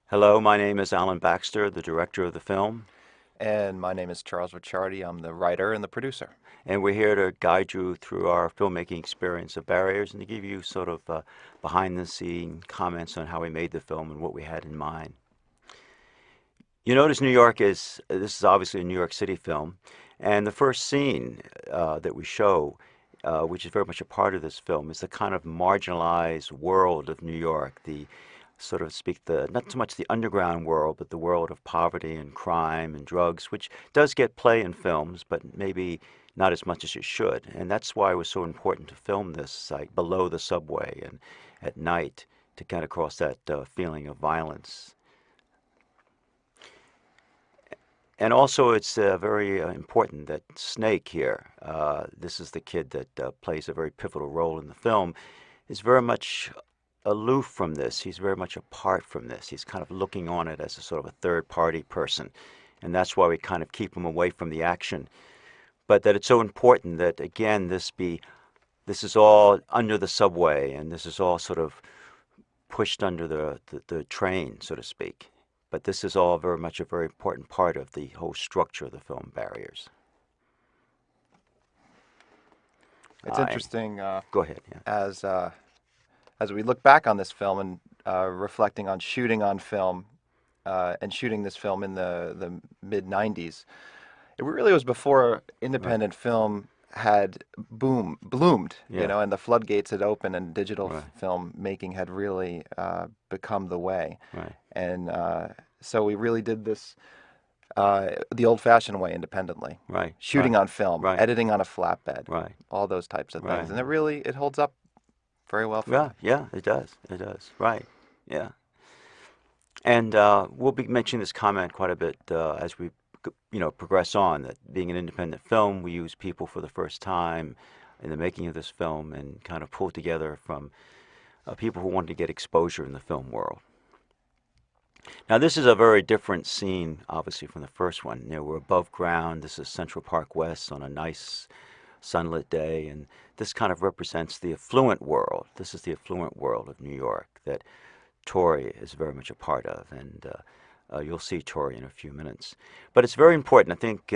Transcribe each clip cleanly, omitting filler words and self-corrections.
Hello, my name is Alan Baxter, the director of the film, And my name is Charles Ricciardi. I'm the writer and the producer. and we're here to guide you through our filmmaking experience of barriers and to give you sort of behind the scene comments on how we made the film and what we had in mind. You notice New York is, this is obviously a New York City film, and the first scene that we show, which is very much a part of this film, is the kind of marginalized world of New York, the sort of speak the not so much the underground world, but the world of poverty and crime and drugs, which does get play in films, but maybe not as much as it should. And that's why it was so important to film this like below the subway and at night to kind of cross that feeling of violence. And also, it's very important that Snake here, this is the kid that plays a very pivotal role in the film, is very much aloof from this. He's very much apart from this. He's kind of looking on it as a sort of a third party person. And that's why we kind of keep him away from the action. But that it's so important that, again, this is all under the subway and this is all sort of pushed under the train, so to speak. But this is all very much a very important part of the whole structure of the film Barriers. It's I interesting Go ahead. Yeah. as uh, as we look back on this film and reflecting on shooting on film and shooting this film in the mid '90s. It really was before Right. independent film had bloomed, Yeah. and the floodgates had opened and digital Right. film making had really become the way. Right. And so we really did this the old-fashioned way independently, Right. shooting Right. on film, Right. editing on a flatbed, Right. all those types of things, Right. and it holds up very well for Yeah. me. Yeah. It does. It does. Right. Yeah. And we'll be mentioning this comment quite a bit as we, progress on. That being an independent film, we use people for the first time in the making of this film and kind of pull together from people who wanted to get exposure in the film world. Now, this is a very different scene, obviously, from the first one. We're above ground. This is Central Park West on a nice sunlit day, and this kind of represents the affluent world. This is the affluent world of New York that Tori is very much a part of, and you'll see Tori in a few minutes. But it's very important. I think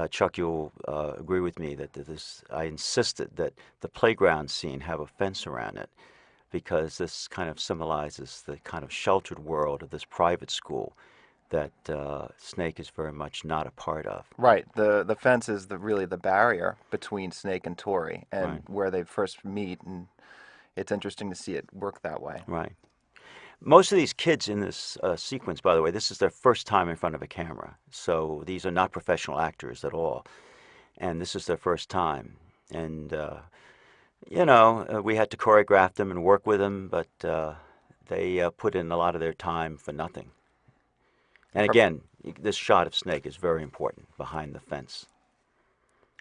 Chuck, you'll agree with me that this. I insisted that the playground scene have a fence around it because this kind of symbolizes the kind of sheltered world of this private school that Snake is very much not a part of. Right. The fence is really the barrier between Snake and Tori, Right, and where they first meet, and it's interesting to see it work that way. right. Most of these kids in this sequence, by the way, this is their first time in front of a camera. So these are not professional actors at all. And this is their first time. And, we had to choreograph them and work with them, but they put in a lot of their time for nothing. And From again, this shot of Snake is very important behind the fence.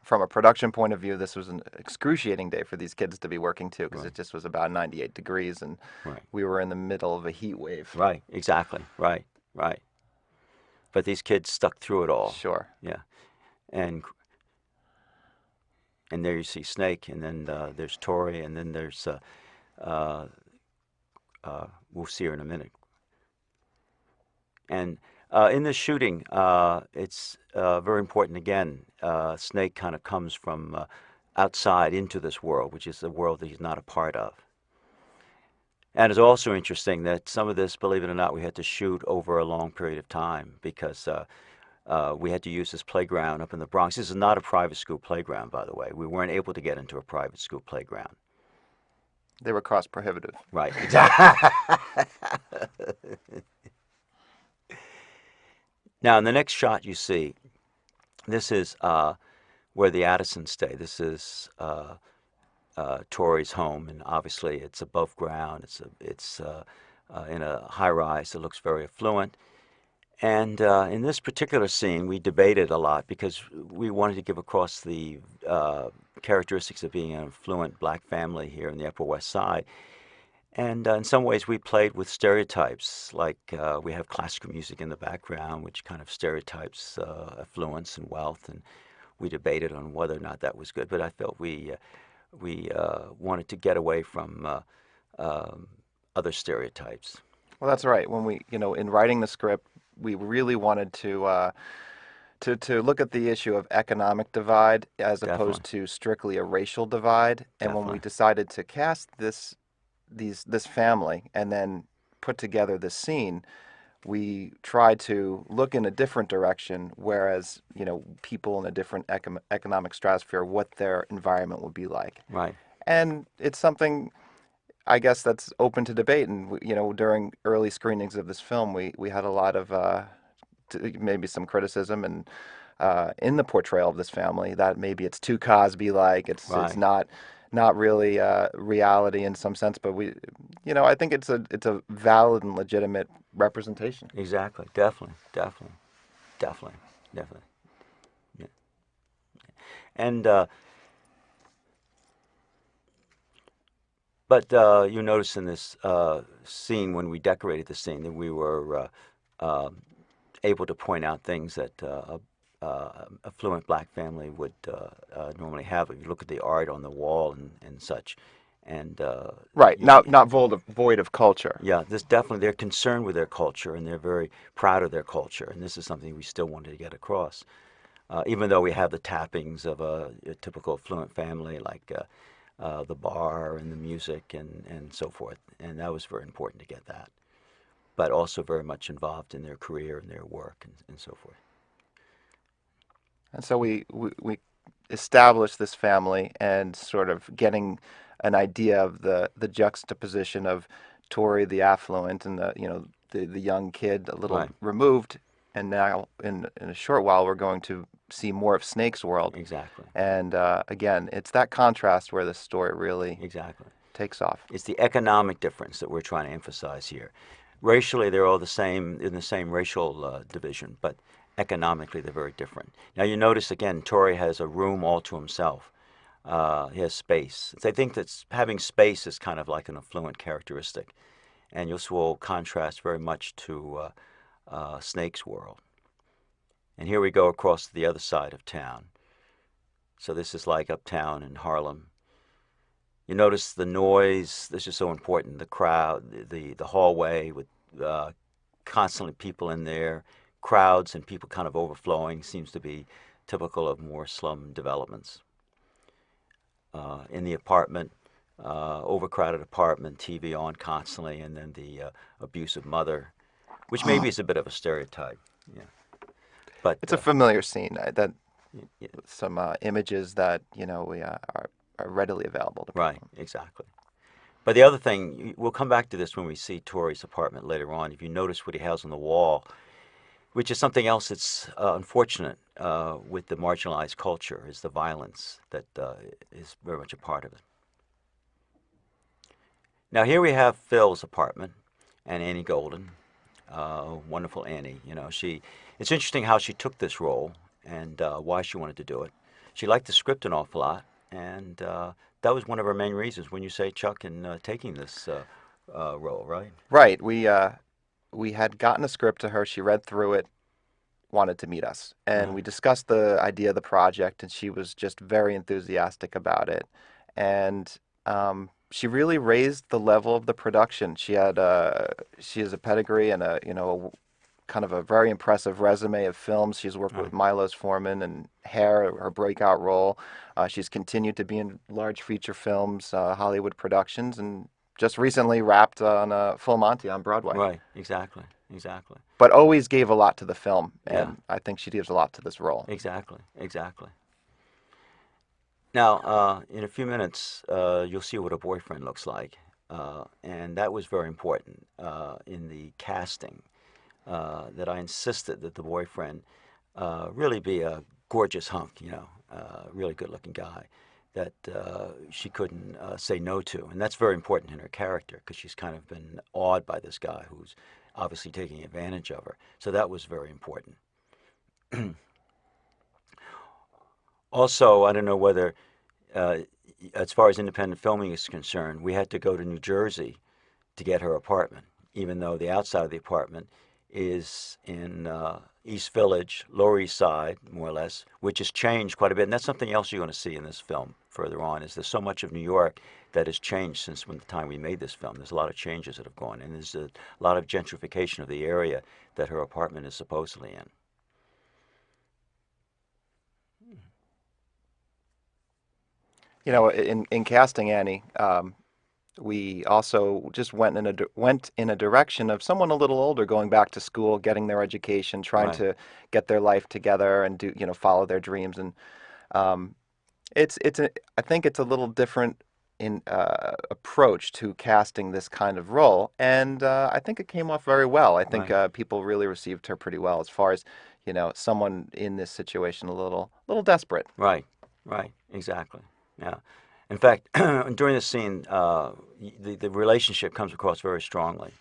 from a production point of view, this was an excruciating day for these kids to be working too, because Right, it just was about 98 degrees, and right, we were in the middle of a heat wave. right, exactly, right, right. But these kids stuck through it all. Sure. Yeah. And and there you see Snake, and then there's Tori, and then there's uh, we'll see her in a minute. And in this shooting, it's very important again. Snake kind of comes from outside into this world, which is a world that he's not a part of. And it's also interesting that some of this, believe it or not, we had to shoot over a long period of time because we had to use this playground up in the Bronx. This is not a private school playground, by the way. We weren't able to get into a private school playground. They were cost prohibitive. Right, exactly. Now, in the next shot you see, this is where the Addisons stay. This is Tori's home, and obviously it's above ground. It's in a high rise that looks very affluent. And in this particular scene, we debated a lot because we wanted to give across the characteristics of being an affluent black family here in the Upper West Side. And in some ways, we played with stereotypes, like we have classical music in the background, which kind of stereotypes affluence and wealth, and we debated on whether or not that was good. But I felt we wanted to get away from other stereotypes. Well, that's right. When we, in writing the script, we really wanted to look at the issue of economic divide as opposed Definitely, to strictly a racial divide. And when we definitely. decided to cast this family and then put together this scene, we tried to look in a different direction, whereas, people in a different economic stratosphere, what their environment would be like. Right. And it's something, I guess, that's open to debate. And, during early screenings of this film, we had a lot of maybe some criticism and in the portrayal of this family that maybe it's too Cosby-like. It's Right. not really reality in some sense, but I think it's a valid and legitimate representation. Exactly. Definitely. Definitely. Definitely. Definitely. Yeah. And but you notice in this scene when we decorated the scene that we were able to point out things that a fluent black family would normally have. If you look at the art on the wall and such, and Right, you, not void of culture. yeah, this definitely they're concerned with their culture and they're very proud of their culture, and this is something we still wanted to get across. Even though we have the tappings of a typical affluent family, like the bar and the music and so forth, and that was very important to get that. But also very much involved in their career and their work and so forth. And so we established this family and sort of getting an idea of the juxtaposition of Tori, the affluent, and the young kid, a little Right, removed. And now, in a short while, we're going to see more of Snake's world. exactly, And again, it's that contrast where the story really exactly. takes off. It's the economic difference that we're trying to emphasize here. Racially, they're all the same in the same racial division, but economically, they're very different. Now, you notice again, Tori has a room all to himself. He has space. They think that having space is kind of like an affluent characteristic, and this will contrast very much to Snake's world. And here we go across to the other side of town. So this is like uptown in Harlem. You notice the noise. This is so important. The crowd, the hallway with uh, constantly people in there, crowds and people kind of overflowing seems to be typical of more slum developments. In the apartment, overcrowded apartment, TV on constantly, and then the abusive mother, which maybe is a bit of a stereotype. Yeah, but It's a familiar scene that yeah, some images that we are readily available to right, people. exactly. But the other thing, we'll come back to this when we see Tori's apartment later on. If you notice what he has on the wall, which is something else that's unfortunate with the marginalized culture, is the violence that is very much a part of it. Now here we have Phil's apartment and Annie Golden, wonderful Annie. It's interesting how she took this role and why she wanted to do it. She liked the script an awful lot, and that was one of her main reasons when you say Chuck in taking this role, right? Right. We had gotten a script to her. She read through it, wanted to meet us, and Uh, we discussed the idea of the project, and she was just very enthusiastic about it. And she really raised the level of the production. She has a pedigree and kind of a very impressive resume of films. She's worked with right, Milos Forman and Hair, her breakout role. She's continued to be in large feature films, Hollywood productions, and just recently wrapped on Full Monty on Broadway. right, exactly, exactly. But always gave a lot to the film, Yeah, and I think she gives a lot to this role. exactly, exactly. Now, in a few minutes, you'll see what a boyfriend looks like, and that was very important in the casting. That I insisted that the boyfriend really be a gorgeous hunk, really good-looking guy that she couldn't say no to, and that's very important in her character because she's kind of been awed by this guy who's obviously taking advantage of her. So that was very important. Also, I don't know whether, uh, as far as independent filming is concerned, we had to go to New Jersey to get her apartment, even though the outside of the apartment is in East Village, Lower East Side, more or less, which has changed quite a bit. And that's something else you're going to see in this film further on, is there's so much of New York that has changed since when the time we made this film. There's a lot of changes that have gone, and there's a lot of gentrification of the area that her apartment is supposedly in. You know, in casting Annie, we also just went in a direction of someone a little older going back to school, getting their education, trying Right, to get their life together and do, follow their dreams. And um, I think it's a little different in approach to casting this kind of role, and I think it came off very well. I think right, people really received her pretty well as far as, someone in this situation a little desperate. right, right. Exactly. Yeah. In fact, during the scene, the relationship comes across very strongly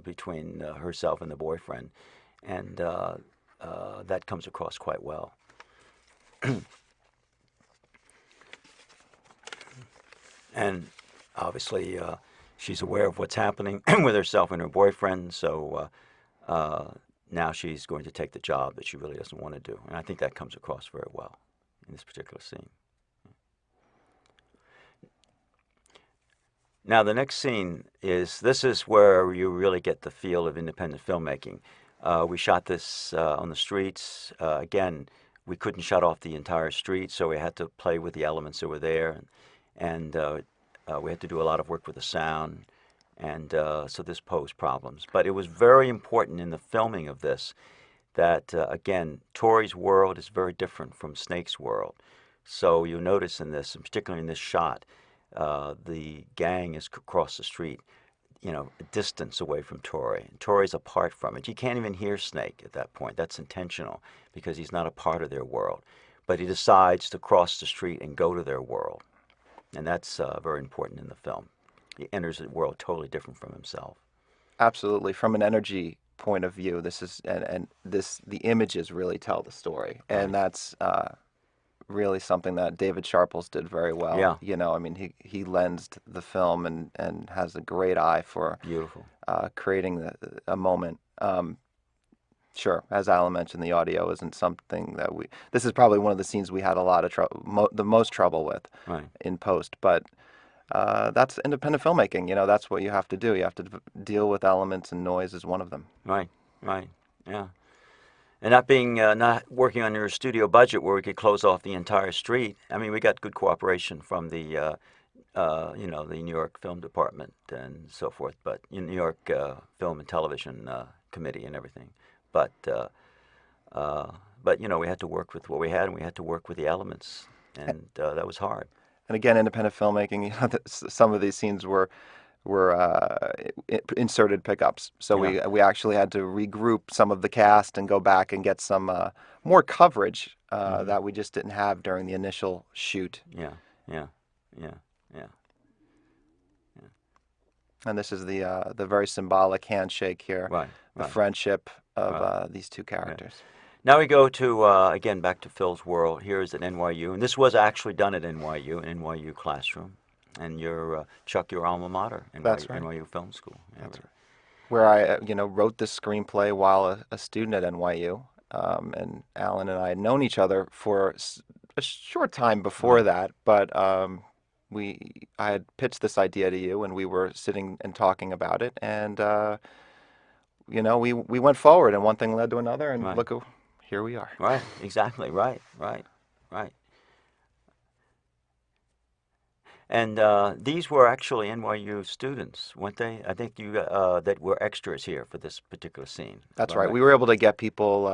between herself and the boyfriend, and that comes across quite well. And obviously, she's aware of what's happening with herself and her boyfriend, so now she's going to take the job that she really doesn't want to do. And I think that comes across very well in this particular scene. Now, the next scene this is where you really get the feel of independent filmmaking. We shot this on the streets. Again, we couldn't shut off the entire street, so we had to play with the elements that were there. And we had to do a lot of work with the sound. And so this posed problems. But it was very important in the filming of this that, again, Tori's world is very different from Snake's world. So you'll notice in this, and particularly in this shot, the gang is across the street, a distance away from Tori. Tori's apart from it. You can't even hear Snake at that point. That's intentional because he's not a part of their world. But he decides to cross the street and go to their world. And that's very important in the film. He enters a world totally different from himself. Absolutely, from an energy point of view, this is and this the images really tell the story, and Right. that's really something that David Sharples did very well. Yeah. I mean, he lensed the film and has a great eye for Beautiful. creating a moment. Sure, as Alan mentioned, the audio isn't something that we. This is probably one of the scenes we had a lot of the most trouble with Right. in post, but that's independent filmmaking. That's what you have to do. You have to deal with elements, and noise is one of them. Right. Right. Yeah. And not working on your studio budget where we could close off the entire street. I mean, we got good cooperation from the New York Film Department and so forth, but New York Film and Television Committee and everything. But we had to work with what we had, and we had to work with the elements, and that was hard. And again, independent filmmaking. Some of these scenes were inserted pickups, so Yeah. we actually had to regroup some of the cast and go back and get some more coverage Hmm. that we just didn't have during the initial shoot. Yeah. Yeah. Yeah. Yeah. And this is the very symbolic handshake here, Right. the Right. friendship of Right. these two Right. characters. Now we go to again back to Phil's world. Here is at NYU, and this was actually done at NYU, an NYU classroom, and your Chuck, your alma mater, That's NYU, right. NYU Film School. Yeah, That's right. Where I, wrote this screenplay while a student at NYU, and Alan and I had known each other for a short time before right, that, but I had pitched this idea to you, and we were sitting and talking about it, and we went forward, and one thing led to another, and right, look, here we are. right, exactly, right, right, right. And these were actually NYU students, weren't they? I think you that were extras here for this particular scene. Am That's I right. right? We were able to get people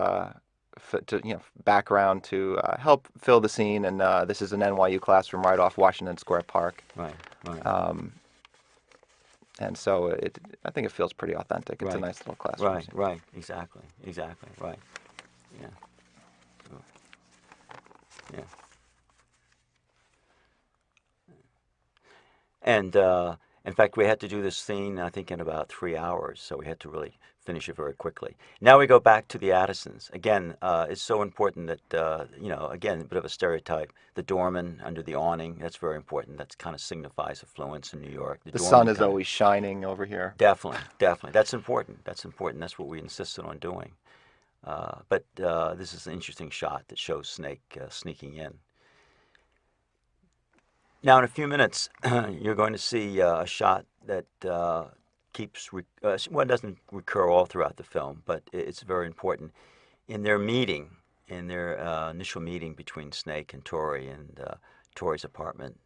to background to help fill the scene, and this is an NYU classroom right off Washington Square Park. Right, right, Um, And so I think it feels pretty authentic. It's a right, nice little classroom right, scene. right. Exactly, exactly, right. Yeah, yeah. And in fact, we had to do this scene, I think, in about 3 hours, so we had to really finish it very quickly. Now we go back to the Addisons. Again, it's so important that, again, a bit of a stereotype. The doorman under the awning, that's very important. That kind of signifies affluence in New York. The The sun doorman is kind of, always shining over here. definitely, definitely. That's important. That's important. That's what we insisted on doing. But this is an interesting shot that shows Snake sneaking in. Now, in a few minutes, you're going to see a shot that well, it doesn't recur all throughout the film, but it's very important. In their meeting, in their initial meeting between Snake and Tori and Tori's apartment,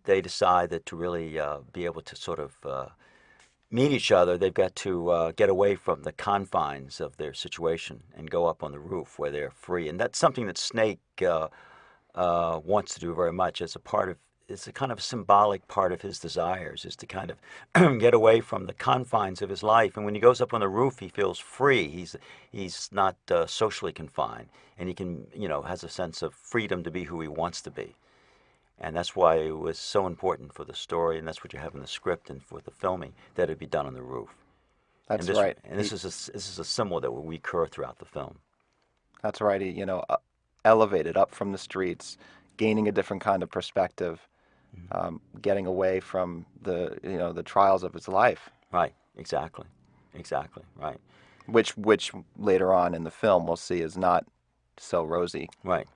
they decide that to really be able to sort of meet each other, they've got to get away from the confines of their situation and go up on the roof where they're free. And that's something that Snake wants to do very much as a part of. It's a kind of symbolic part of his desires is to kind of get away from the confines of his life. And when he goes up on the roof, he feels free. He's not socially confined, and he can has a sense of freedom to be who he wants to be. And that's why it was so important for the story, and that's what you have in the script and for the filming that it be done on the roof. And That's this right. and this is a symbol that will recur throughout the film. That's right. Elevated up from the streets, gaining a different kind of perspective, getting away from the trials of his life, Right, exactly, exactly, right, which later on in the film we'll see is not so rosy. right.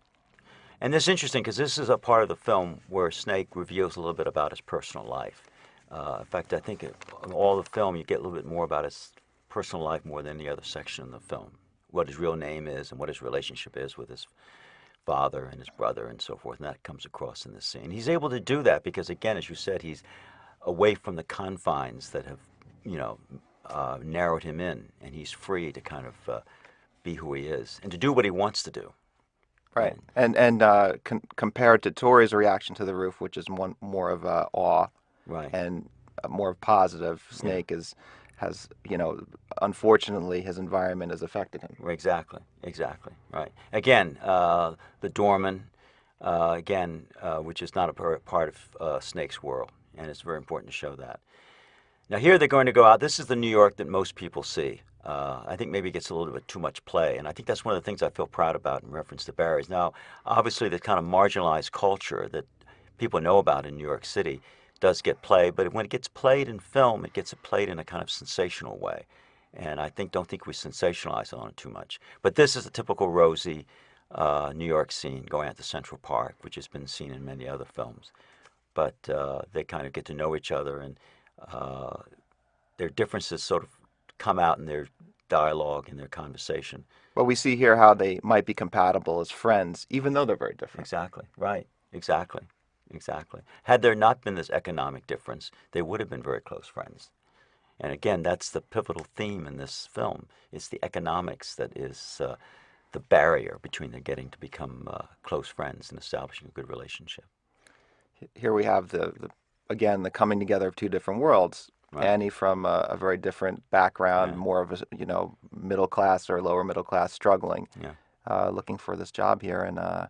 And this is interesting because this is a part of the film where Snake reveals a little bit about his personal life. In fact, I think in all the film you get a little bit more about his personal life more than any other section in the film. What his real name is and what his relationship is with his father and his brother and so forth. And that comes across in this scene. He's able to do that because, again, as you said, he's away from the confines that have, you know, narrowed him in, and he's free to kind of be who he is and to do what he wants to do. Right. And And compared to Tori's reaction to the roof, which is more of awe right, and more of positive, yeah, Snake is has unfortunately his environment has affected him. exactly, exactly, right. Again, the doorman, again, which is not a part of Snake's world, and it's very important to show that. Now here they're going to go out. This is the New York that most people see. I think maybe it gets a little bit too much play, and I think that's one of the things I feel proud about in reference to Barry's. Now, obviously, the kind of marginalized culture that people know about in New York City does get played, but when it gets played in film, it gets played in a kind of sensational way, and I don't think we sensationalize on it too much. But this is a typical rosy New York scene going out to Central Park, which has been seen in many other films. But they kind of get to know each other and uh, their differences sort of come out in their dialogue and their conversation. But we see here how they might be compatible as friends, even though they're very different. Exactly. Right. Exactly. Exactly. Had there not been this economic difference, they would have been very close friends. And again, that's the pivotal theme in this film. It's the economics that is the barrier between their getting to become close friends and establishing a good relationship. Here we have again the coming together of two different worlds. Right. Annie from a very different background, Yeah. more of a middle class or lower middle class, struggling, Yeah. looking for this job here, and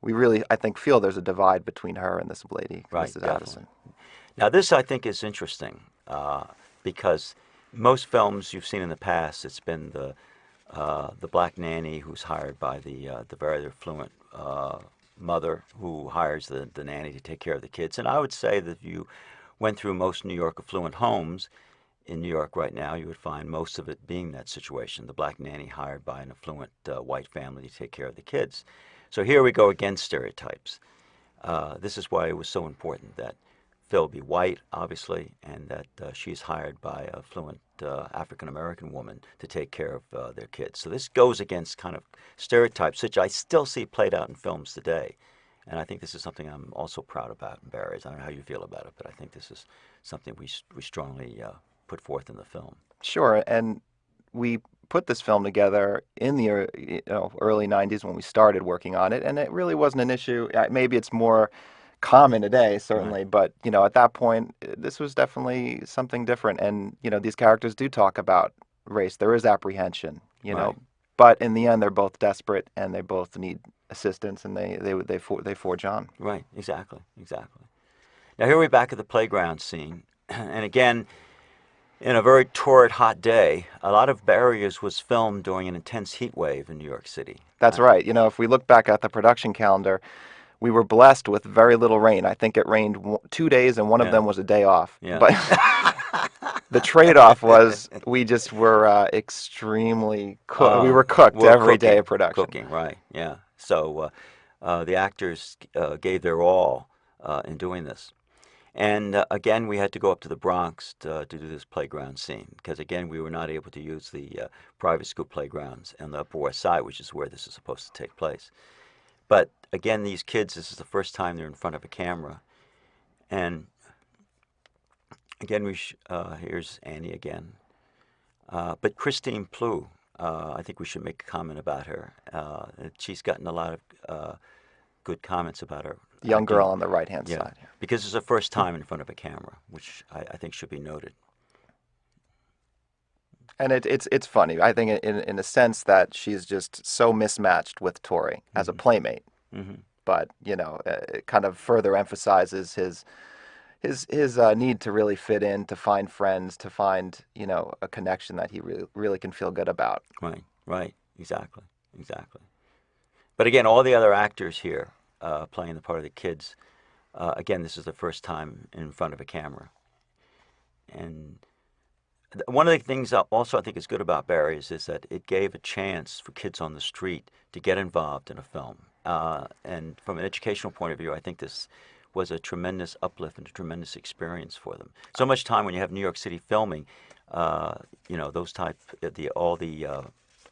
we really I think feel there's a divide between her and this lady, Right. Mrs. Definitely. Addison. Now, this I think is interesting because most films you've seen in the past, it's been the black nanny who's hired by the very affluent mother who hires the nanny to take care of the kids. And I would say that if you went through most New York affluent homes in New York right now, you would find most of it being that situation: the black nanny hired by an affluent white family to take care of the kids. So here we go against stereotypes. This is why it was so important that Phil be white, obviously, and that she's hired by a fluent African American woman to take care of their kids. So this goes against kind of stereotypes, which I still see played out in films today. And I think this is something I'm also proud about in Barry's. I don't know how you feel about it, but I think this is something we strongly put forth in the film. Sure, and we put this film together in the early '90s when we started working on it, and it really wasn't an issue. Maybe it's more common today, Right, certainly, but at that point, this was definitely something different. And these characters do talk about race. There is apprehension, right, but in the end, they're both desperate and they both need assistance, and they forge on. right. Exactly, exactly. Now here we're back at the playground scene, and again, in a very torrid, hot day, a lot of Barriers was filmed during an intense heat wave in New York City. That's right. If we look back at the production calendar, we were blessed with very little rain. I think it rained 2 days, and one of Yeah, them was a day off. yeah. But the trade-off was we just were extremely we were cooked We're every day cooking, of production. cooking, right? Yeah. So the actors gave their all in doing this. And again, we had to go up to the Bronx to do this playground scene because, again, we were not able to use the private school playgrounds on the Upper West Side, which is where this is supposed to take place. But again, these kids, this is the first time they're in front of a camera. And again, here's Annie again. But Christine Plough, I think we should make a comment about her. She's gotten a lot of good comments about her Young girl acting. on the right-hand Yeah, side here. because it's her first time in front of a camera, which I think should be noted. And it's funny. I think in a sense that she's just so mismatched with Tori as a Hmm. playmate, Hmm. but it kind of further emphasizes his need to really fit in, to find friends, to find a connection that he really can feel good about. Right, right, exactly, exactly. But again, all the other actors here playing the part of the kids, again, this is the first time in front of a camera. And one of the things also I think is good about Barry's is that it gave a chance for kids on the street to get involved in a film. And from an educational point of view, I think this was a tremendous uplift and a tremendous experience for them. So much time when you have New York City filming, uh, those type, the all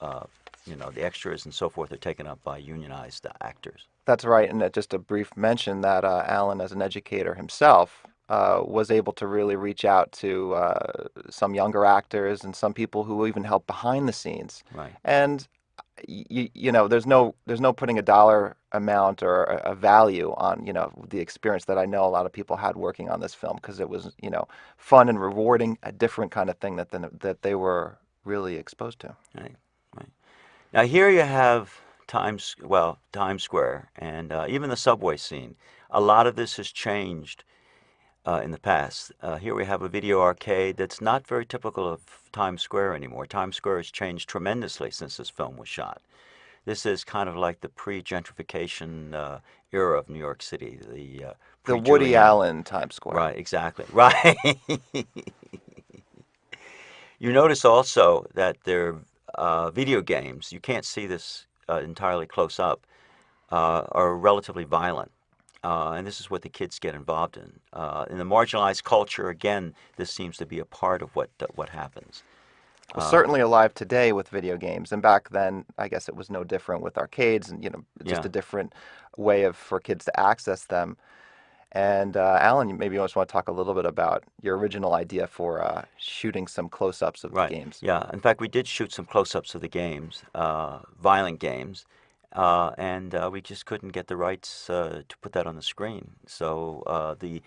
uh, the extras and so forth are taken up by unionized actors. That's right. And just a brief mention that Alan, as an educator himself, was able to really reach out to some younger actors and some people who even help behind the scenes. Right. And there's no putting a dollar amount or a value on the experience that I know a lot of people had working on this film because it was fun and rewarding, a different kind of thing that they were really exposed to. Right. Right. Now here you have Times Square, and even the subway scene. A lot of this has changed in the past. Here we have a video arcade that's not very typical of Times Square anymore. Times Square has changed tremendously since this film was shot. This is kind of like the pre-gentrification era of New York City, the The Woody pre-Giuliani. Allen Times Square. Right, exactly. Right. You notice also that their video games, you can't see this entirely close up, are relatively violent. And this is what the kids get involved in. In the marginalized culture, again, this seems to be a part of what happens. Well, Uh, certainly alive today with video games, and back then, I guess it was no different with arcades, and just yeah, a different way for kids to access them. And Alan, maybe you just want to talk a little bit about your original idea for shooting some close-ups of the right. games. Yeah. In fact, we did shoot some close-ups of the games, violent games, and we just couldn't get the rights to put that on the screen. So the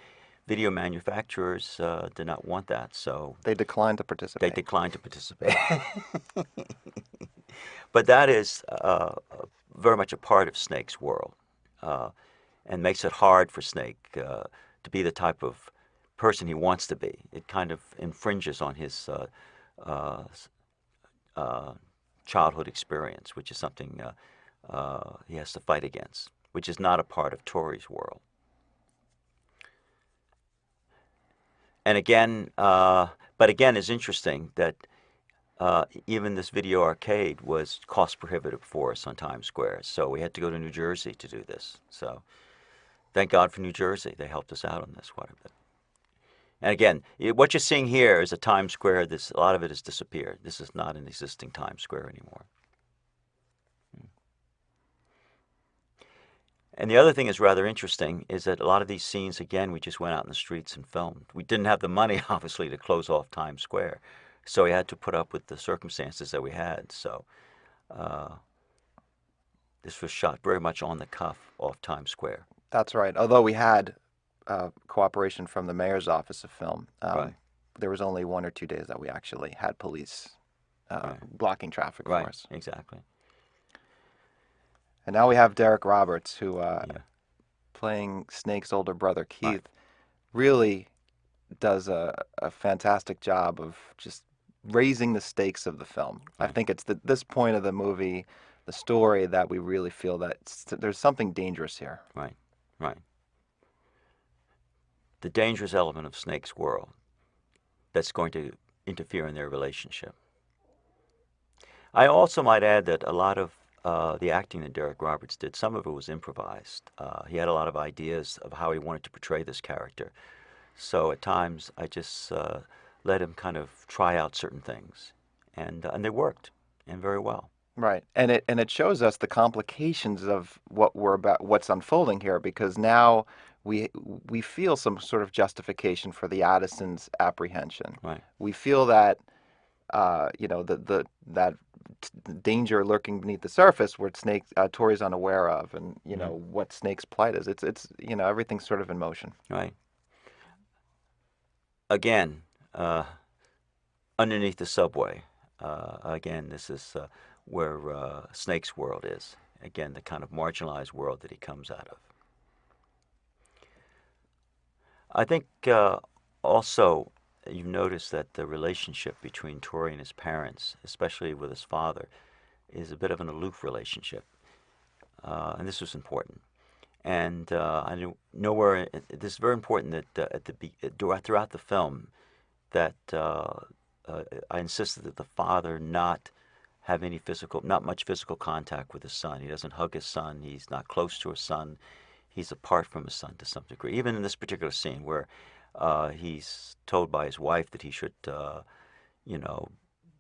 video manufacturers did not want that, so They declined to they participate. declined to participate. But that is very much a part of Snake's world, uh, and makes it hard for Snake to be the type of person he wants to be. It kind of infringes on his uh, uh, childhood experience, which is something he has to fight against, which is not a part of Tori's world. And again, but again, it's interesting that even this video arcade was cost prohibitive for us on Times Square, so we had to go to New Jersey to do this. So thank God for New Jersey; they helped us out on this quite a bit. And again, what you're seeing here is a Times Square. A lot of it has disappeared. This is not an existing Times Square anymore. And the other thing is rather interesting is that a lot of these scenes, again, we just went out in the streets and filmed. We didn't have the money, obviously, to close off Times Square, so we had to put up with the circumstances that we had. So uh, this was shot very much on the cuff off Times Square. That's right. Although we had cooperation from the mayor's office of film, Right, there was only 1 or 2 days that we actually had police right, blocking traffic for right, us. exactly. And now we have Derek Roberts, who Yeah, playing Snake's older brother right, Keith, really does a fantastic job of just raising the stakes of the film. I right, think it's this point of the movie, the story, that we really feel that there's something dangerous here. right, right. The dangerous element of Snake's world that's going to interfere in their relationship. I also might add that a lot of the acting that Derek Roberts did, some of it was improvised. He had a lot of ideas of how he wanted to portray this character. So at times I just let him kind of try out certain things, and they worked, and very well. Right. And it shows us the complications of what we're about, what's unfolding here, because now we we feel some sort of justification for the Addison's apprehension. Right. We feel that the that danger lurking beneath the surface, where Snake Tori's unaware of, and Hmm. what Snake's plight is. It's everything's sort of in motion. Right. Again, underneath the subway. Again, this is where Snake's world is. Again, the kind of marginalized world that he comes out of. I think also you notice that the relationship between Tori and his parents, especially with his father, is a bit of an aloof relationship, and this was important. And I know nowhere this is very important that throughout the film that I insisted that the father not have not much physical contact with his son. He doesn't hug his son. He's not close to his son. He's apart from his son to some degree. Even in this particular scene where he's told by his wife that he should, you know,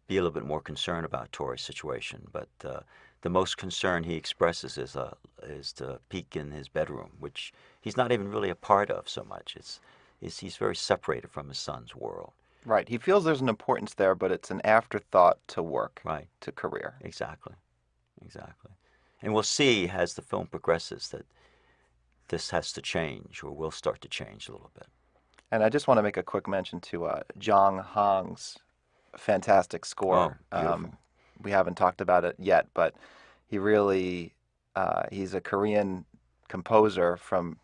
be a little bit more concerned about Tori's situation. But the most concern he expresses is to peek in his bedroom, which he's not even really a part of so much. He's very separated from his son's world. Right. He feels there's an importance there, but it's an afterthought to work, Right. to career. Exactly. Exactly. And we'll see as the film progresses that this has to change or will start to change a little bit. And I just want to make a quick mention to Jong Hong's fantastic Oh, score. beautiful. We haven't talked about it yet, but he really he's a Korean composer from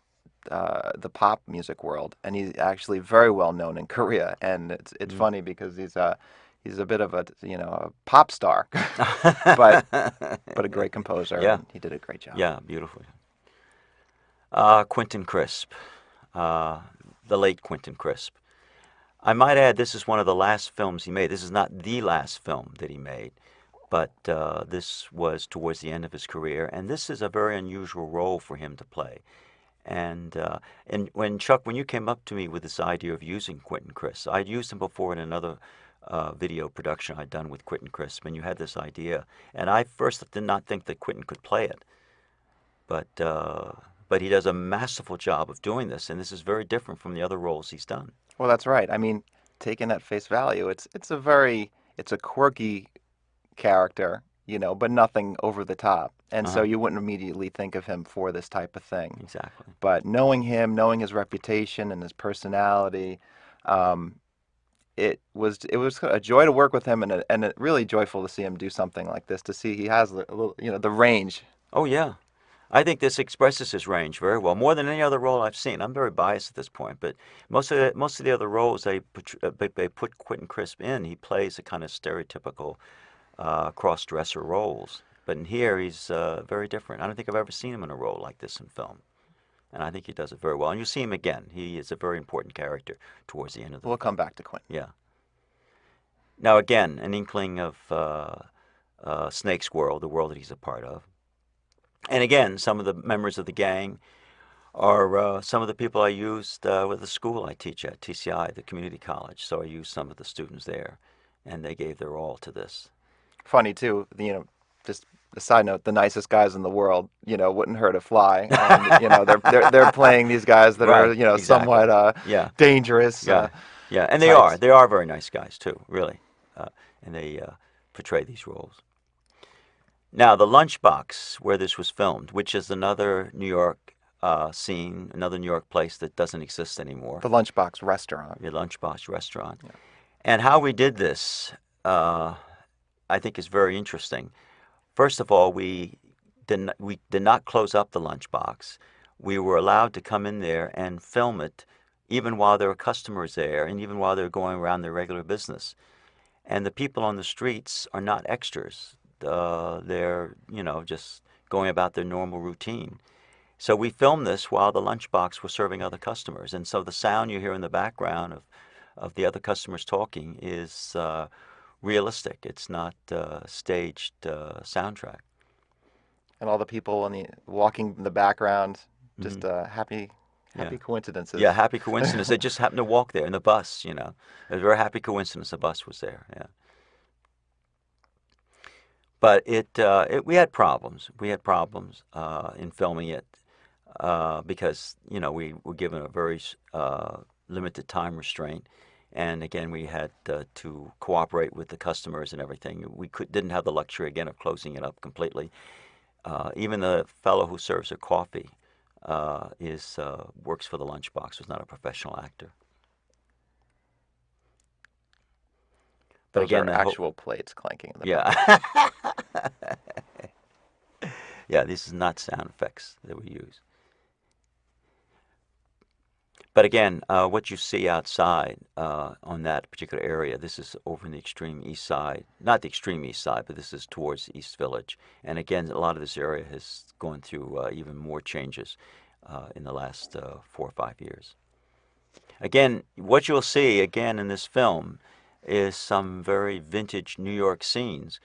the pop music world, and he's actually very well known in Korea. And it's Mm. funny because he's a bit of a a pop star, but a great composer, Yeah, and he did a great job. yeah, beautiful. Quentin Crisp, uh, the late Quentin Crisp. I might add, this is one of the last films he made. This is not the last film that he made, but this was towards the end of his career, and this is a very unusual role for him to play. And when Chuck, when you came up to me with this idea of using Quentin Crisp, I'd used him before in another video production I'd done with Quentin Crisp, and you had this idea, and I first did not think that Quentin could play it, but uh, but he does a masterful job of doing this, and this is very different from the other roles he's done. Well, that's right. I mean, taken at face value, it's a quirky character, but nothing over the top. And so Uh-huh. you wouldn't immediately think of him for this type of thing. Exactly. But knowing him, knowing his reputation and his personality, um, it was a joy to work with him, and really joyful to see him do something like this. To see he has a little, the range. Oh yeah. I think this expresses his range very well, more than any other role I've seen. I'm very biased at this point, but most of the other roles they put Quentin Crisp in, he plays a kind of stereotypical cross-dresser roles. But in here, he's very different. I don't think I've ever seen him in a role like this in film, and I think he does it very well. And you see him again; he is a very important character towards the end of the We'll come film. back to Quentin. Yeah. Now again, an inkling of Snake's world, the world that he's a part of. And again, some of the members of the gang are some of the people I used with the school I teach at, TCI, the community college. So I used some of the students there, and they gave their all to this. Funny too, just a side note, the nicest guys in the world, wouldn't hurt a fly, and they're playing these guys that are Right, exactly. somewhat Yeah, dangerous yeah, yeah. And they are. types. They are very nice guys, too, really. And they portray these roles. Now, the lunchbox where this was filmed, which is another New York scene, another New York place that doesn't exist anymore, The Lunchbox Restaurant. the lunchbox restaurant. Yeah. And how we did this, I think, is very interesting. First of all, we did not close up the lunchbox. We were allowed to come in there and film it, even while there were customers there, and even while they were going around their regular business. And the people on the streets are not extras. They're, just going about their normal routine. So we filmed this while the lunchbox was serving other customers. And so the sound you hear in the background of the other customers talking is realistic. It's not staged soundtrack. And all the people on the walking in the background, Hmm. just happy, Yeah. happy Yeah, coincidences. happy coincidence. They just happened to walk there in the bus, you know. It was a very happy coincidence the bus was there. Yeah. But we had problems. We had problems in filming it because, you know, we were given a very limited time restraint. And again, we had to cooperate with the customers and everything. We didn't have the luxury again of closing it up completely. Even the fellow who serves her coffee is works for the lunchbox. Was not a professional actor. But Those again, are the whole actual plates clanking in the yeah, background. yeah. This is not sound effects that we use. But again, what you see outside on that particular area, this is over in the extreme east side. Not the extreme east side, but this is towards the East Village. And again, a lot of this area has gone through even more changes in the last 4 or 5 years. Again, what you'll see again in this film is some very vintage New York scenes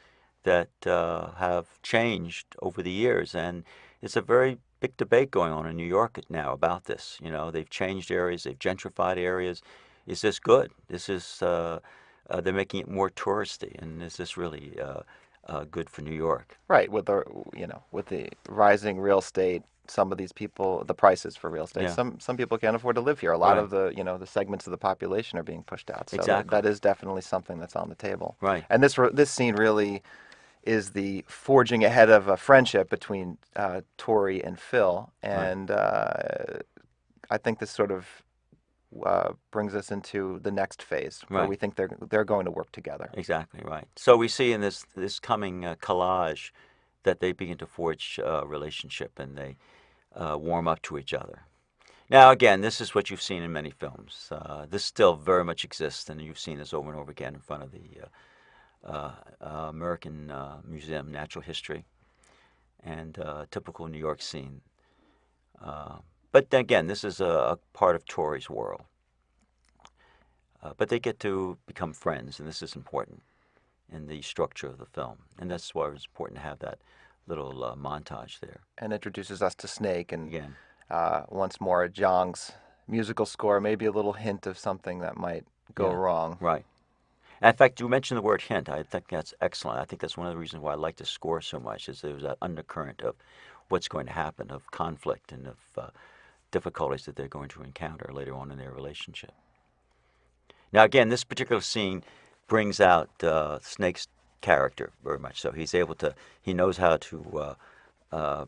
that have changed over the years, and it's a very big debate going on in New York now about this. You know, they've changed areas, they've gentrified areas. Is this good? They're making it more touristy, and is this really good for New York? Right, with the rising real estate, some of these people, the prices for real estate, Yeah, some people can't afford to live here. A lot right, of the segments of the population are being pushed out. So that exactly, that is definitely something that's on the table. right, And this scene really is the forging ahead of a friendship between Tori and Phil, right, and I think this sort of brings us into the next phase where right. we think they're going to work together. Exactly right. So we see in this coming collage that they begin to forge a relationship and they warm up to each other. Now, again, this is what you've seen in many films. This still very much exists, and you've seen this over and over again in front of the American Museum of Natural History and typical New York scene. Uh, but then again, this is a part of Tori's world. But they get to become friends, and this is important in the structure of the film. And that's why it's important to have that little montage there. And introduces us to Snake, and Again, once more Zhang's musical score, maybe a little hint of something that might go yeah, wrong. right. And in fact, you mentioned the word hint. I think that's excellent. I think that's one of the reasons why I like the score so much is there's that undercurrent of what's going to happen, of conflict and of difficulties that they're going to encounter later on in their relationship. Now, again, this particular scene brings out Snake's character very much so. He knows how to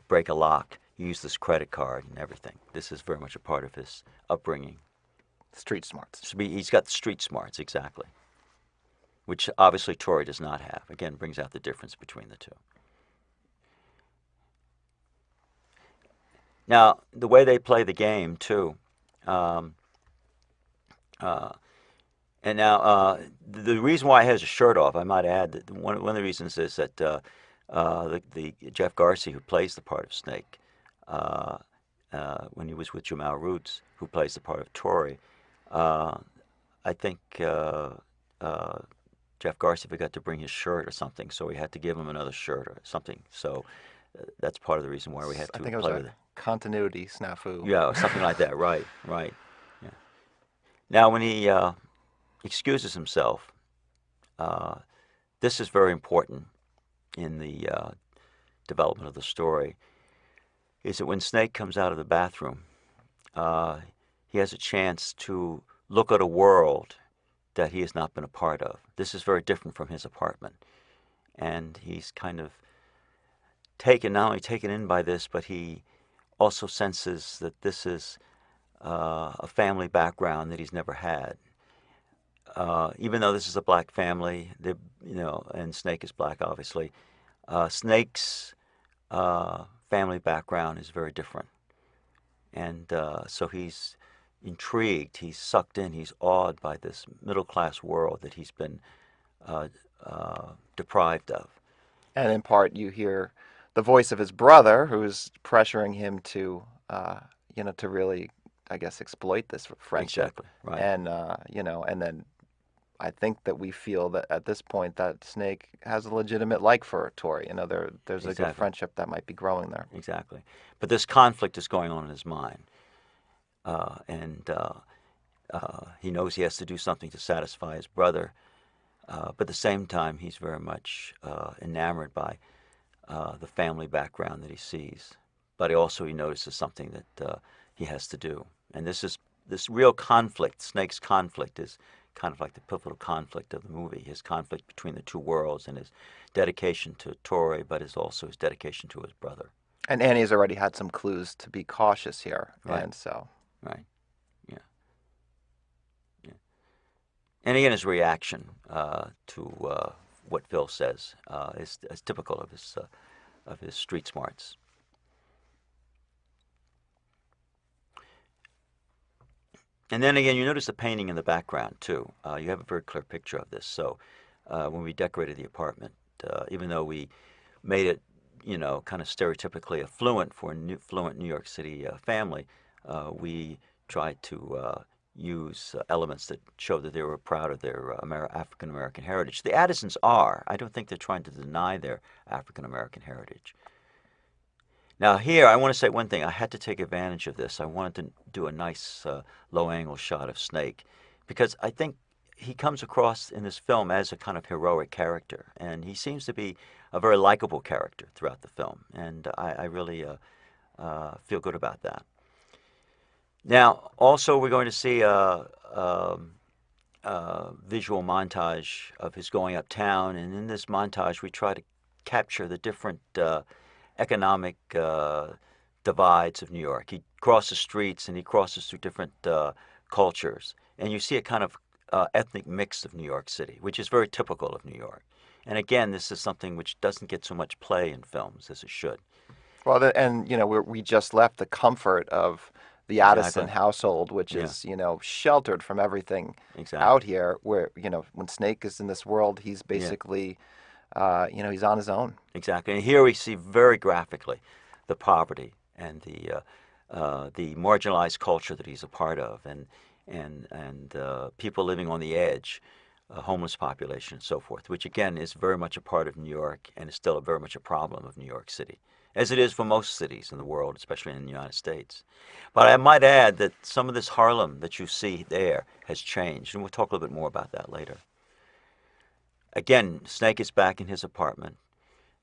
break a lock, use this credit card and everything. This is very much a part of his upbringing. Street smarts. So he's got the street smarts, exactly, which obviously Tori does not have. Again, brings out the difference between the two. Now, the way they play the game, too, um, uh, and now the reason why he has a shirt off, I might add, that one of the reasons is that the Jeff Garcia, who plays the part of Snake, uh, when he was with Jamal Roots, who plays the part of Tori, uh, I think uh, Jeff Garcia forgot to bring his shirt or something, so we had to give him another shirt or something. So that's part of the reason why we had I to think it was play a with it. continuity snafu. Yeah, something like that. Right, right. Yeah. Now, when he excuses himself, uh, this is very important in the development of the story. Is that when Snake comes out of the bathroom, uh, he has a chance to look at a world that he has not been a part of. This is very different from his apartment. And he's kind of not only taken in by this, but he also senses that this is a family background that he's never had. Even though this is a black family, and Snake is black, obviously, Snake's family background is very different. And so he's intrigued, he's sucked in, he's awed by this middle class world that he's been uh, deprived of. And in part, you hear the voice of his brother, who's pressuring him to really, I guess, exploit this friendship, Exactly, right. and and then I think that we feel that at this point that Snake has a legitimate like for Tori. You know, there's a good Exactly. friendship that might be growing there. Exactly. But this conflict is going on in his mind, and he knows he has to do something to satisfy his brother. But at the same time, he's very much enamored by the family background that he sees. But he notices something that he has to do, and this real conflict. Snake's conflict is kind of like the pivotal conflict of the movie. His conflict between the two worlds and his dedication to Tori, but is also his dedication to his brother. And Annie's already had some clues to be cautious here, Right. and so Right. Yeah. Yeah. And again, his reaction to what Phil says is typical of his street smarts. And then again, you notice the painting in the background too. You have a very clear picture of this. So when we decorated the apartment, even though we made it, kind of stereotypically affluent for a fluent New York City family, we tried to use elements that show that they were proud of their African American heritage. The Addisons are. I don't think they're trying to deny their African American heritage. Now here, I want to say one thing. I had to take advantage of this. I wanted to do a nice low-angle shot of Snake because I think he comes across in this film as a kind of heroic character, and he seems to be a very likable character throughout the film, and I really feel good about that. Now, also, we're going to see a visual montage of his going uptown, and in this montage, we try to capture the different economic divides of New York. He crosses streets and he crosses through different cultures, and you see a kind of ethnic mix of New York City, which is very typical of New York. And again, this is something which doesn't get so much play in films as it should. well, and you know, we just left the comfort of the Addison Exactly. household, which Yeah. is, you know, sheltered from everything out Exactly. here. Where, you know, when Snake is in this world, he's Yeah. basically, you know, he's on his own. Exactly. And here we see very graphically the poverty and the marginalized culture that he's a part of, and people living on the edge, homeless population, and so forth, which again is very much a part of New York and is still very much a problem of New York City, as it is for most cities in the world, especially in the United States. But I might add that some of this Harlem that you see there has changed, and we'll talk a little bit more about that later. Again, Snake is back in his apartment.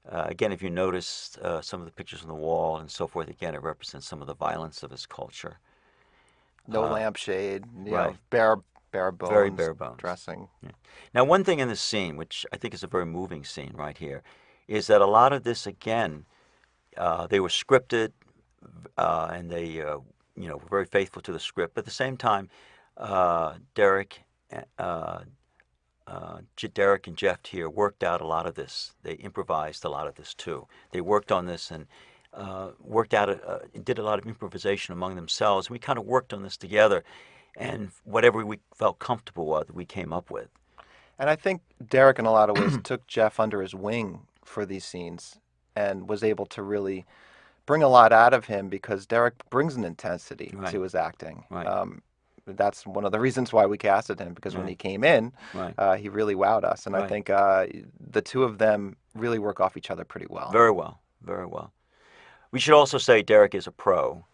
Again, if you notice some of the pictures on the wall and so forth, again, it represents some of the violence of his culture. No Uh, lampshade, you know, right. bare Very bones bare bones. dressing. Yeah. Now, one thing in this scene, which I think is a very moving scene right here, is that a lot of this, again, they were scripted and they, were very faithful to the script. But at the same time, Derek uh, Derek and Jeff here worked out a lot of this. They improvised a lot of this too. They worked on this and worked out, did a lot of improvisation among themselves. We kind of worked on this together, and whatever we felt comfortable with, we came up with. And I think Derek, in a lot of ways, took Jeff under his wing for these scenes and was able to really bring a lot out of him because Derek brings an intensity Right, to his acting. right, That's one of the reasons why we casted him because when he right, came in, right, he really wowed us. And I right. think the two of them really work off each other pretty well. Very well, very well. We should also say Derek is a pro.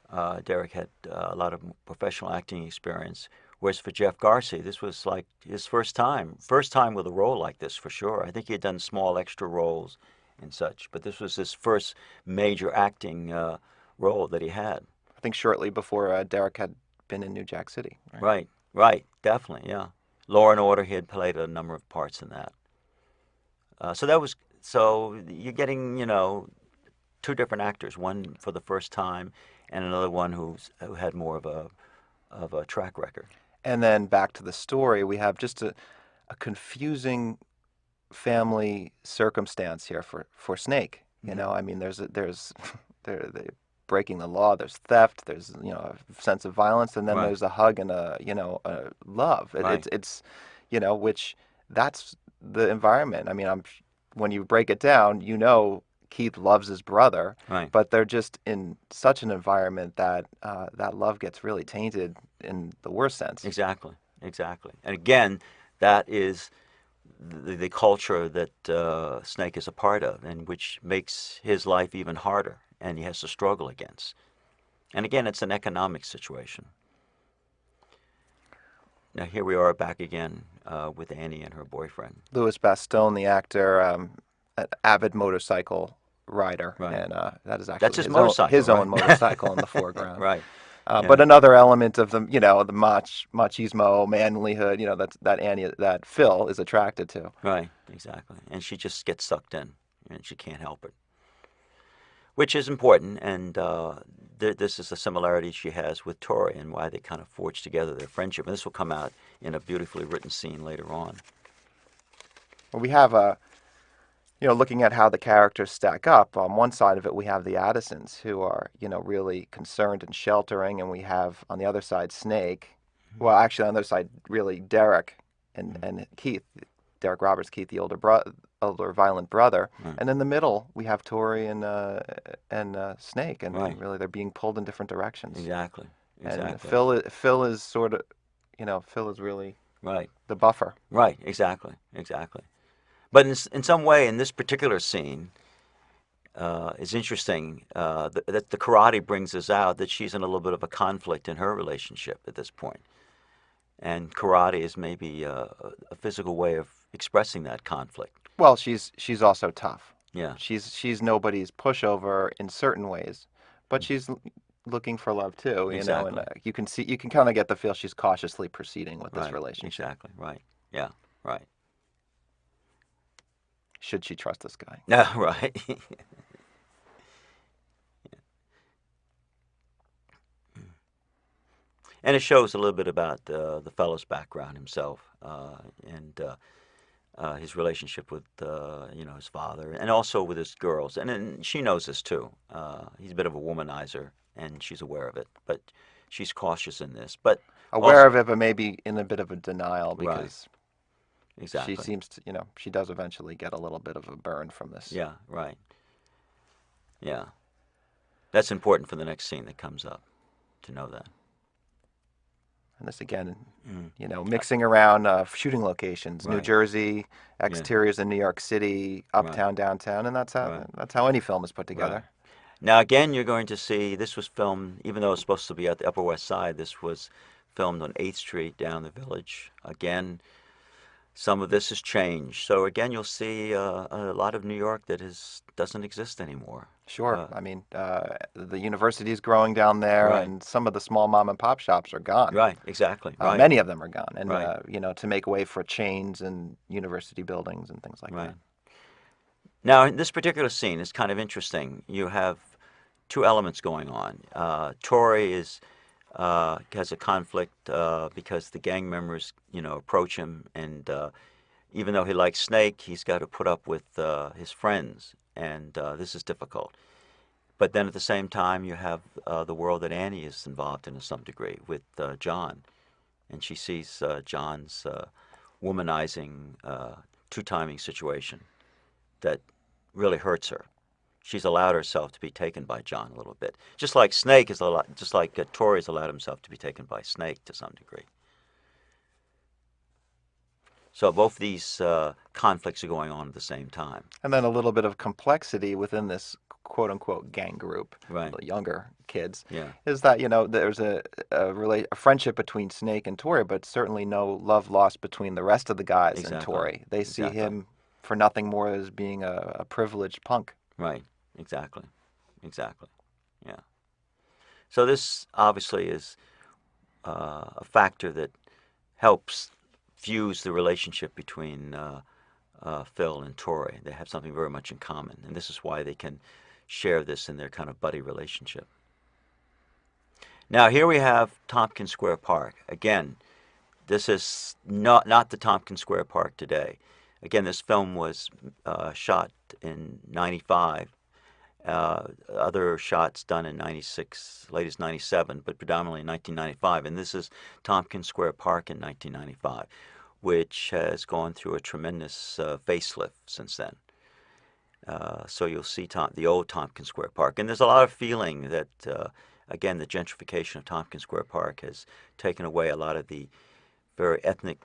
Derek had a lot of professional acting experience, whereas for Jeff Garcia, this was like his first time with a role like this for sure. I think he had done small extra roles and such, but this was his first major acting role that he had. I think shortly before Derek had been in New Jack City, right? Right, right, definitely, yeah. Law and Order, he had played a number of parts in that. So you're getting, two different actors, one for the first time and another one who had more of a track record. And then back to the story, we have just a confusing family circumstance here for Snake. You Hmm. know, I mean, there's they're breaking the law. There's theft. There's, you know, a sense of violence, and then Right, there's a hug and a, you know, a love. right, It's you know, which that's the environment. I mean, when you break it down, you know, Keith loves his brother, right. but they're just in such an environment that that love gets really tainted in the worst sense. Exactly, exactly. And again, That is the culture that Snake is a part of, and which makes his life even harder, and he has to struggle against. And again, it's an economic situation. Now here we are back again with Annie and her boyfriend. Louis Bastone, the actor, an avid motorcycle rider, Right. and that is That's actually his motorcycle, his own right? motorcycle in the foreground. Right. But Yeah. another element of the machismo, manlyhood, that Annie, that Phil is attracted to. Right. Exactly. And she just gets sucked in, and she can't help it, which is important. And this is a similarity she has with Tori and why they kind of forged together their friendship. And this will come out in a beautifully written scene later on. Well, we have looking at how the characters stack up, on one side of it, we have the Addisons who are, really concerned and sheltering, and we have on the other side Snake. Well, actually, on the other side, really Derek and Keith, Derek Roberts, Keith, the older violent brother, Right. and in the middle we have Tori and Snake, and Right. really they're being pulled in different directions. Exactly. And Exactly. Phil is sort of, Phil is really Right. the buffer. Right. Exactly. Exactly. But in some way, in this particular scene, is interesting that the karate brings us out that she's in a little bit of a conflict in her relationship at this point. And karate is maybe a physical way of expressing that conflict. Well, she's also tough. Yeah, She's nobody's pushover in certain ways, but she's looking for love too, and exactly. you can kind of get the feel she's cautiously proceeding with this Right, relationship. exactly. Right. Yeah, right. Should she trust this guy? No, right. And it shows a little bit about the fellow's background himself and his relationship with his father, and also with his girls. And she knows this too. He's a bit of a womanizer, and she's aware of it. But she's cautious in this. But Aware also, of it, but maybe in a bit of a denial right, because she exactly. seems to, she does eventually get a little bit of a burn from this. Yeah, right. Yeah, that's important for the next scene that comes up to know that. And this again, Mm. mixing around shooting locations, New Right. Jersey, Yeah. exteriors in New York City, Right. uptown, downtown, and Right. that's how any film is put Right. together. Now, again, you're going to see this was filmed, even though it's supposed to be at the Upper West Side, this was filmed on 8th Street down the village. Again, some of this has changed. So, again, you'll see a lot of New York that doesn't exist anymore. Sure. Uh, I mean, the university is growing down there, right, and some of the small mom and pop shops are gone. right, exactly, right, Many of them are gone, and right, to make way for chains and university buildings and things like right. that. Now, in this particular scene, it's kind of interesting. You have two elements going on. Tori has a conflict because the gang members, approach him, and even though he likes Snake, he's got to put up with his friends, and this is difficult. But then at the same time, you have the world that Annie is involved in to some degree with John, and she sees John's womanizing, two-timing situation that really hurts her. She's allowed herself to be taken by John a little bit, just like Snake is just like Tori's allowed himself to be taken by Snake to some degree. So both these conflicts are going on at the same time. And then a little bit of complexity within this quote unquote gang group, Right. the younger kids, Yeah. is that there's a friendship between Snake and Tori, but certainly no love lost between the rest of the guys and Exactly. Tori. They see Exactly. him for nothing more as being a privileged punk. Right. Exactly. Exactly. Yeah. So this obviously is a factor that helps fuse the relationship between Phil and Tori. They have something very much in common, and this is why they can share this in their kind of buddy relationship. Now here we have Tompkins Square Park. Again, this is not the Tompkins Square Park today. Again, this film was shot in '95. Other shots done in '96, latest '97, but predominantly in 1995. And this is Tompkins Square Park in 1995, which has gone through a tremendous facelift since then. So you'll see the old Tompkins Square Park, and there's a lot of feeling that, again, the gentrification of Tompkins Square Park has taken away a lot of the very ethnic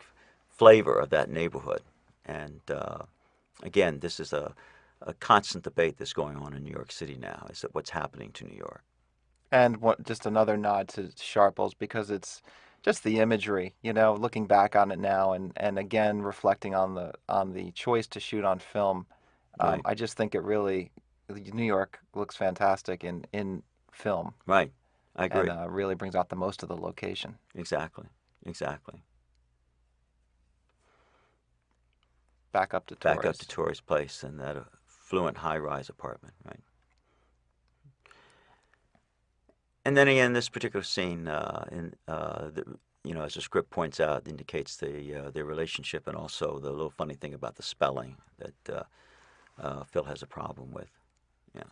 flavor of that neighborhood. And again, this is a constant debate that's going on in New York City now. Is that what's happening to New York? And what, just another nod to Sharples because it's just the imagery, looking back on it now and again reflecting on the choice to shoot on film. Right, I just think it really New York looks fantastic in film right. I and agree. really brings out the most of the location. Exactly, exactly. Back up to Back up to Torres. Torrey's place in that affluent high-rise apartment, right? And then again, this particular scene, as the script points out, indicates their relationship, and also the little funny thing about the spelling that Phil has a problem with. Yeah,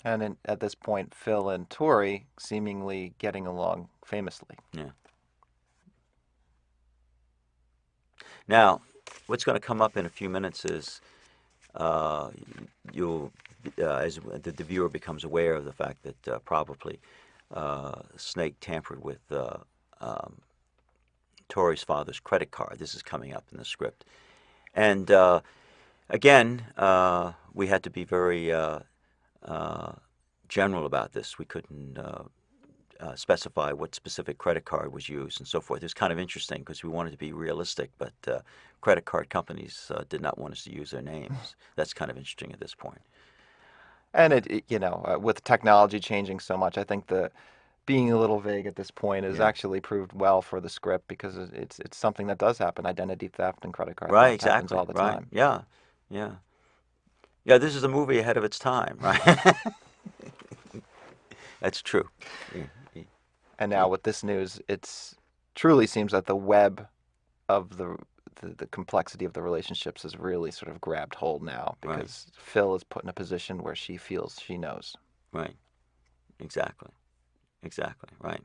And at this point, Phil and Tori seemingly getting along famously. yeah. Now, what's going to come up in a few minutes is uh, you'll, as the viewer becomes aware of the fact that probably Snake tampered with um, Tori's father's credit card. This is coming up in the script, and again, we had to be very uh, general about this. We couldn't specify what specific credit card was used and so forth. It was kind of interesting because we wanted to be realistic, but credit card companies did not want us to use their names. That's kind of interesting at this point. And with technology changing so much, I think the being a little vague at this point has Yeah. actually proved well for the script because it's something that does happen. Identity theft and credit card Right, theft happens exactly. all the Right. time. Yeah. Yeah. Yeah, this is a movie ahead of its time, right? That's true. Yeah, yeah, And now yeah. with this news, it's truly seems that the web of the complexity of the relationships has really sort of grabbed hold now Right, because Phil is put in a position where she feels she knows. right. Exactly. Exactly. Right.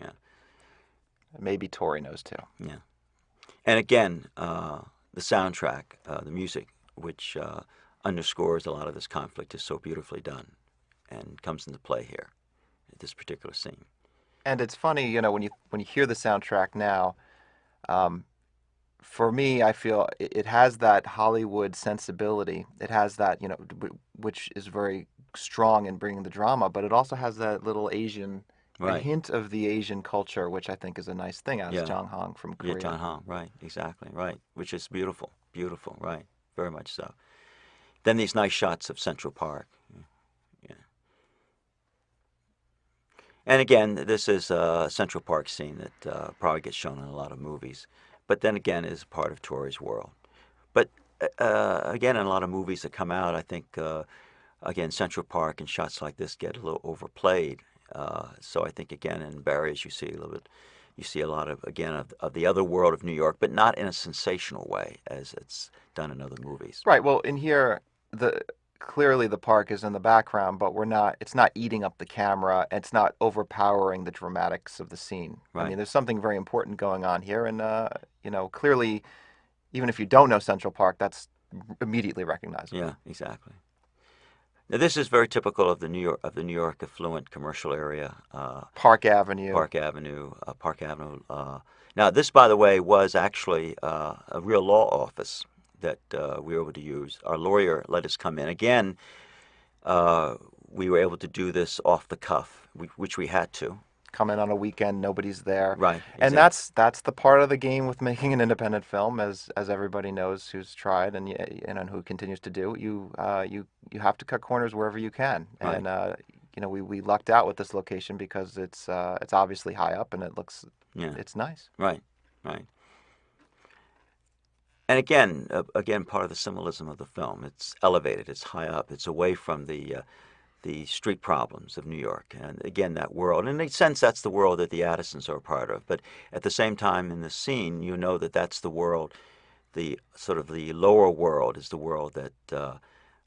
Yeah. Maybe Tori knows too. Yeah. And again, the soundtrack, the music, which underscores a lot of this conflict, is so beautifully done and comes into play here at this particular scene. And it's funny, when you hear the soundtrack now, um, for me, I feel it has that Hollywood sensibility. It has that, which is very strong in bringing the drama, but it also has that little a Right. hint of the Asian culture, which I think is a nice thing, as Yeah. Jang Hong from Yeah, Korea. John Hong. Right. Exactly. Right. Which is beautiful. Beautiful. Right. Very much so. Then these nice shots of Central Park. Yeah. And again, this is a Central Park scene that probably gets shown in a lot of movies, but then again is part of Tori's world. But again, in a lot of movies that come out, I think again Central Park and shots like this get a little overplayed. So I think again in Barry, as you see a little bit, you see a lot of again of the other world of New York, but not in a sensational way as it's done in other movies. Right. Well, in here, the clearly the park is in the background, but we're not. It's not eating up the camera. It's not overpowering the dramatics of the scene. I Right. mean, there's something very important going on here, and clearly, even if you don't know Central Park, that's immediately recognizable. Yeah. Exactly. Now this is very typical of the New York affluent commercial area. Park Avenue. Park Avenue, Park Avenue. Now, this, by the way, was actually a real law office that we were able to use. Our lawyer let us come in. Again, uh, we were able to do this off the cuff, which we had to. Come in on a weekend, nobody's there, Right, and exactly. that's the part of the game with making an independent film, as everybody knows who's tried and who continues to do. You have to cut corners wherever you can, Right, and we lucked out with this location because it's obviously high up and yeah, it's nice. right, right. And again, part of the symbolism of the film. It's elevated. It's high up. It's away from the street problems of New York. And again, that world. And in a sense, that's the world that the Addisons are a part of. But at the same time, in the scene, you know that that's the world, the sort of the lower world is the world that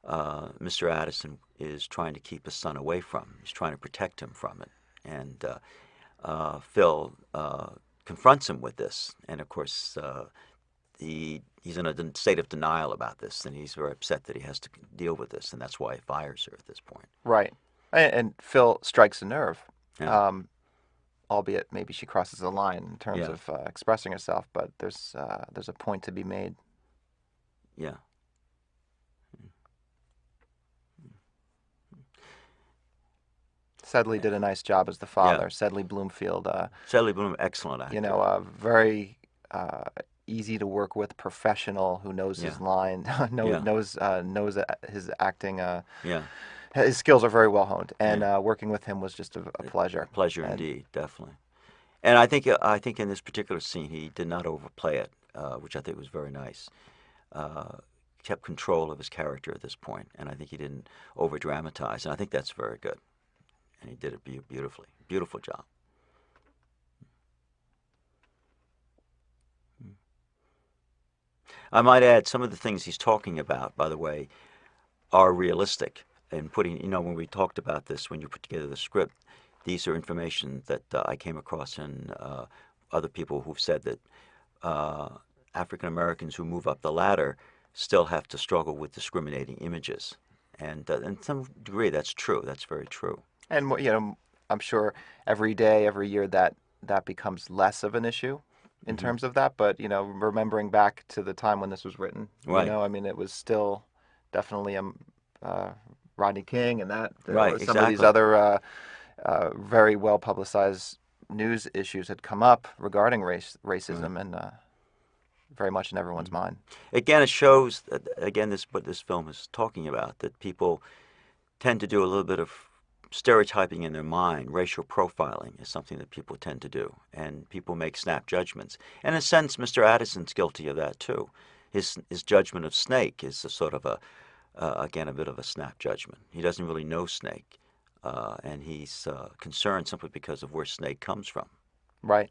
Mr. Addison is trying to keep his son away from. He's trying to protect him from it. And Phil confronts him with this. And of course, he's in a state of denial about this, and he's very upset that he has to deal with this, and that's why he fires her at this point. Right, and Phil strikes a nerve. Yeah, Um, albeit maybe she crosses a line in terms Yeah. of expressing herself. But there's a point to be made. Yeah. Sedley did a nice job as the Yeah. father. Sedley Bloomfield, Shelley Bloom, excellent you actor. know, a very easy to work with professional who knows Yeah. his line, Yeah. knows his acting. Yeah. His skills are very well honed, and Yeah. working with him was just a pleasure. Pleasure And indeed, definitely. And I think in this particular scene he did not overplay it, which I think was very nice. Uh, Kept control of his character at this point, and I think he didn't over dramatize, and I think that's very good. And he did it beautifully, beautiful job. I might add some of the things he's talking about, by the way, are realistic. And putting, when we talked about this, when you put together the script, these are information that I came across in other people who've said that uh, African Americans who move up the ladder still have to struggle with discriminating images. And in some degree, that's true. That's very true. I'm sure every day, every year that becomes less of an issue in Hmm. terms of that. But remembering back to the time when this was written, Right, I mean, it was still definitely uh, Rodney King and that, right, or some of these exactly. other very well publicized news issues had come up regarding Right. racism, and very much in everyone's Mhm. mind. Again, it shows that, again, this what this film is talking about, that people tend to do a little bit of stereotyping in their mind. Racial profiling is something that people tend to do, and people make snap judgments. And in a sense, Mr. Addison's guilty of that too. His judgment of Snake is a sort of again, a bit of a snap judgment. He doesn't really know Snake, and he's concerned simply because of where Snake comes from. Right.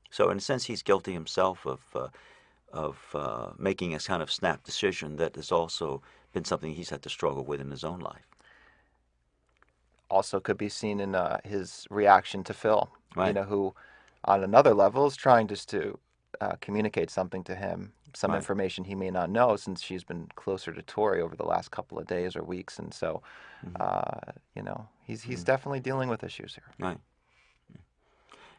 So in a sense, he's guilty himself of making a kind of snap decision that has also been something he's had to struggle with in his own life. Also could be seen in his reaction to Phil, Right, who on another level is trying just to communicate something to him, some right, information he may not know since she's been closer to Tori over the last couple of days or weeks. And so, hmm, he's hmm, definitely dealing with issues here. right.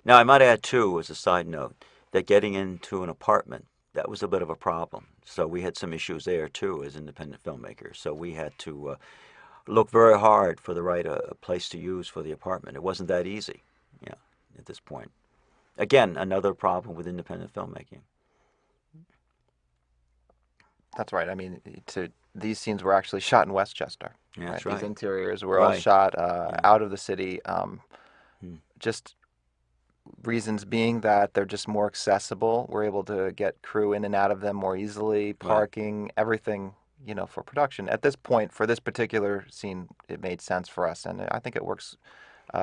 Now, I might add too, as a side note, that getting into an apartment, that was a bit of a problem. So we had some issues there too as independent filmmakers. So we had to look very hard for the right place to use for the apartment. It wasn't that easy, yeah, at this point. Again, another problem with independent filmmaking. That's right. I mean, these scenes were actually shot in Westchester, Yeah, right? that's These right. interiors were all Right. shot Yeah. out of the city. Hmm. Just reasons being that they're just more accessible. We're able to get crew in and out of them more easily, Right. parking, everything, for production. At this point, for this particular scene, it made sense for us, and I think it works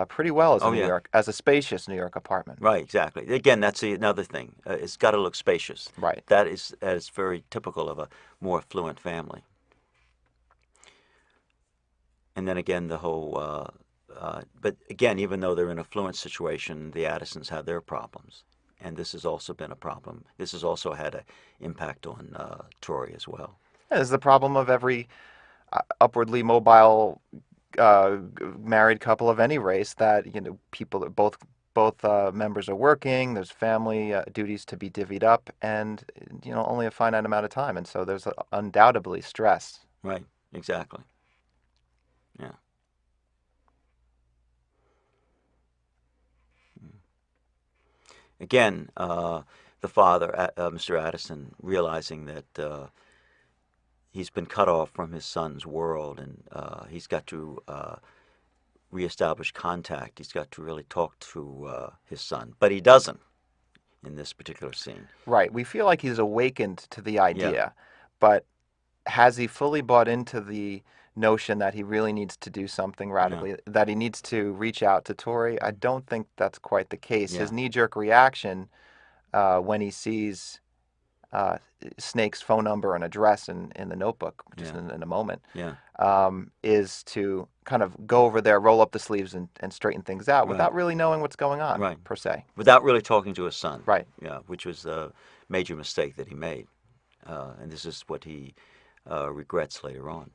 pretty well Oh yeah. As a spacious New York apartment. Right. Exactly. Again, that's another thing. It's got to look spacious. Right. That is very typical of a more affluent family. And then again, the whole. But again, even though they're in a fluent situation, the Addisons have their problems, and this has also been a problem. This has also had an impact on Tori as well. That is the problem of every upwardly mobile married couple of any race, that people that both members are working. There's family duties to be divvied up, and only a finite amount of time, and so there's undoubtedly stress. Right. Exactly. Yeah. Again, the father, Mr. Addison, realizing that he's been cut off from his son's world, and he's got to reestablish contact. He's got to really talk to his son, but he doesn't in this particular scene. Right. We feel like he's awakened to the Yeah, idea, but has he fully bought into the notion that he really needs to do something yeah, radically, that he needs to reach out to Tori? I don't think that's quite the case. His yeah, knee-jerk reaction when he sees uh, Snake's phone number and address in the notebook, just yeah, in a moment, yeah. is to kind of go over there, roll up the sleeves, and straighten things out Right, without really knowing what's going on, right. per se. Without really talking to his son, Right. yeah, which was a major mistake that he made, and this is what he regrets later on.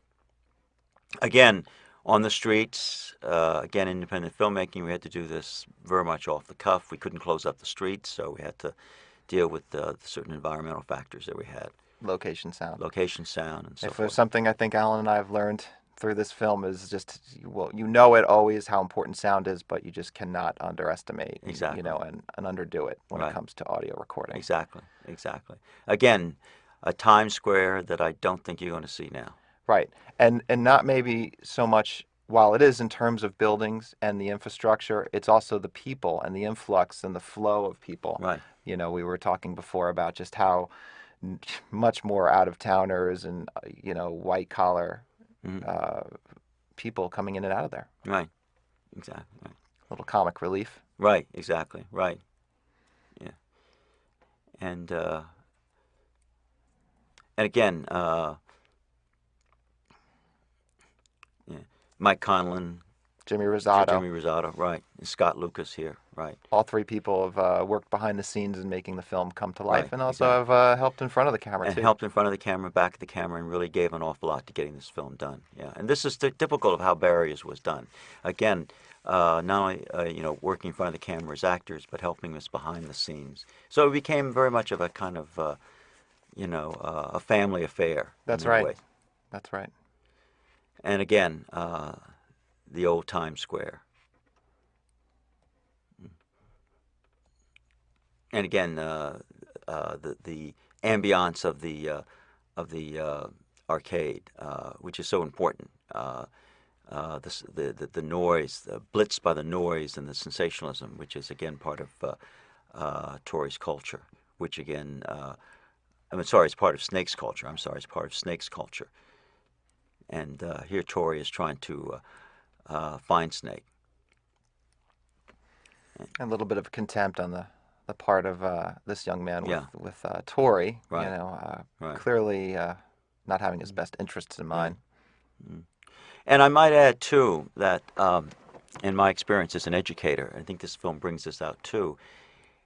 Again, On the streets, again, independent filmmaking, we had to do this very much off the cuff. We couldn't close up the streets, so we had to deal with certain environmental factors that we had, Location sound. location, sound, and so If there's forth. something I think Alan and I have learned through this film is just, well, you know it always how important sound is, but you just cannot underestimate, Exactly. and underdo it when it Right. comes to audio recording. Exactly. Exactly. Again, a Times Square that I don't think you're going to see now. Right. And not maybe so much while it is in terms of buildings and the infrastructure, it's also the people and the influx and the flow of people. Right. We were talking before about just how much more out of towners and white collar Hmm. uh, people coming in and out of there. Right. Exactly. Right. A little comic relief. Right. Exactly. Right. Yeah. And again, yeah. Mike Conlon, Jimmy Rosado. Jimmy Rosado, right, and Scott Lucas here, right, All three people have worked behind the scenes in making the film come to life right, and also exactly, have helped in front of the camera and too. helped in front of the camera, back of the camera, and really gave an awful lot to getting this film done. Yeah, and this is typical of how Barriers was done. Again, not only working in front of the camera as actors, but helping us behind the scenes. So it became very much of a kind of a family affair in That's many right. ways. That's right. And again, the old Times Square. And again, the ambiance of the arcade, which is so important. The noise, blitzed by the noise and the sensationalism, which is again part of Tory's culture. Which again, it's part of Snake's culture. I'm sorry, it's part of Snake's culture. And here Tory is trying to find Snake. A little bit of contempt on the part of this young man Yeah, with Tory, right, right, clearly not having his best interests in right. mind. Mm. And I might add too that, in my experience as an educator, I think this film brings this out too,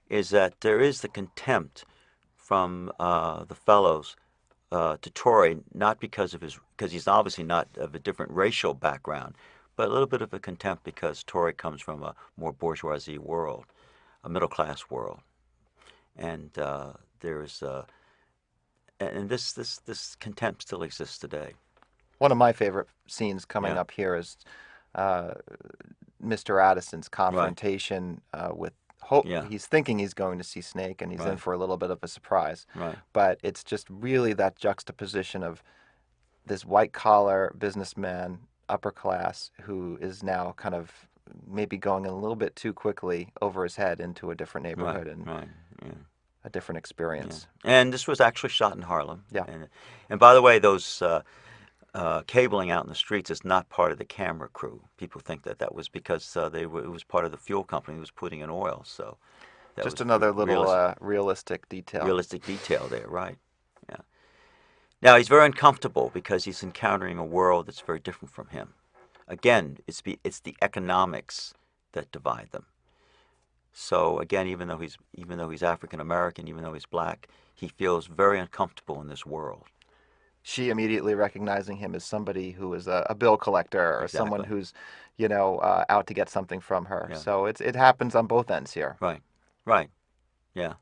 is that there is the contempt from the fellows to Tory, not because he's obviously not of a different racial background, but a little bit of a contempt because Tory comes from a more bourgeoisie world, a middle class world, and there's and this contempt still exists today. One of my favorite scenes coming Yeah, up here is uh, Mr. Addison's right. confrontation with Hope. Yeah, He's thinking he's going to see Snake, and he's in right, for a little bit of a surprise. right, But it's just really that juxtaposition of this white collar businessman, upper class, who is now kind of maybe going a little bit too quickly over his head into a different right, neighborhood and right. Yeah. a different Yeah, experience. and this was actually shot in Harlem. Yeah, And by the way, those cabling out in the streets is not part of the camera crew. People think that that was because it was part of the fuel company that was putting in oil. So that just was another little realistic, realistic detail. realistic detail there, right? Yeah. Now he's very uncomfortable because he's encountering a world that's very different from him. Again, it's the economics that divide them. So again, even though he's African American, even though he's black, he feels very uncomfortable in this world. She immediately recognizing him as somebody who is a bill collector or someone Exactly. who's, out to get something from her. Yeah. So it happens on both ends here. Right. Right. Yeah.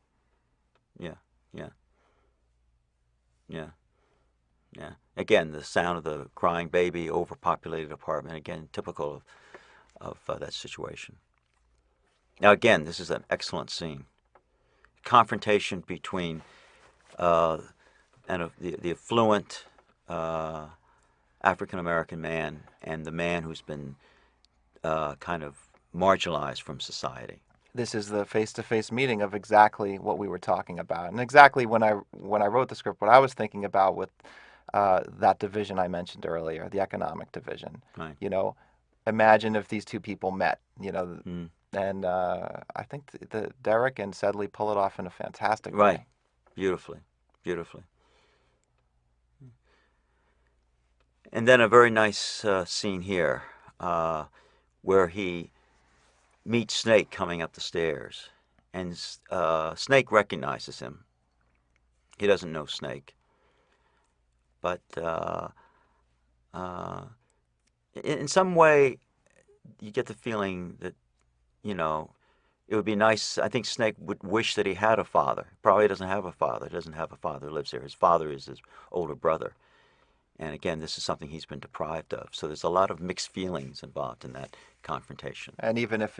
Yeah. Yeah. Yeah. Yeah. Again, the sound of the crying baby, overpopulated apartment. Again, typical of that situation. Now, again, this is an excellent scene. Confrontation between uh, the affluent uh, African American man and the man who's been kind of marginalized from society. This is the face-to-face meeting of exactly what we were talking about, and exactly when I wrote the script, what I was thinking about with that division I mentioned earlier, the economic division. Right. You know, imagine if these two people met. Mm. And I think the Derek and Sedley pull it off in a fantastic Right. way. Beautifully. Beautifully. And then a very nice scene here where he meets Snake coming up the stairs. And Snake recognizes him. He doesn't know Snake. But uh, in some way, you get the feeling that, you know, it would be nice. I think Snake would wish that he had a father. Probably doesn't have a father. Doesn't have a father who lives there. His father is his older brother. And again, this is something he's been deprived of. So there's a lot of mixed feelings involved in that confrontation. And even if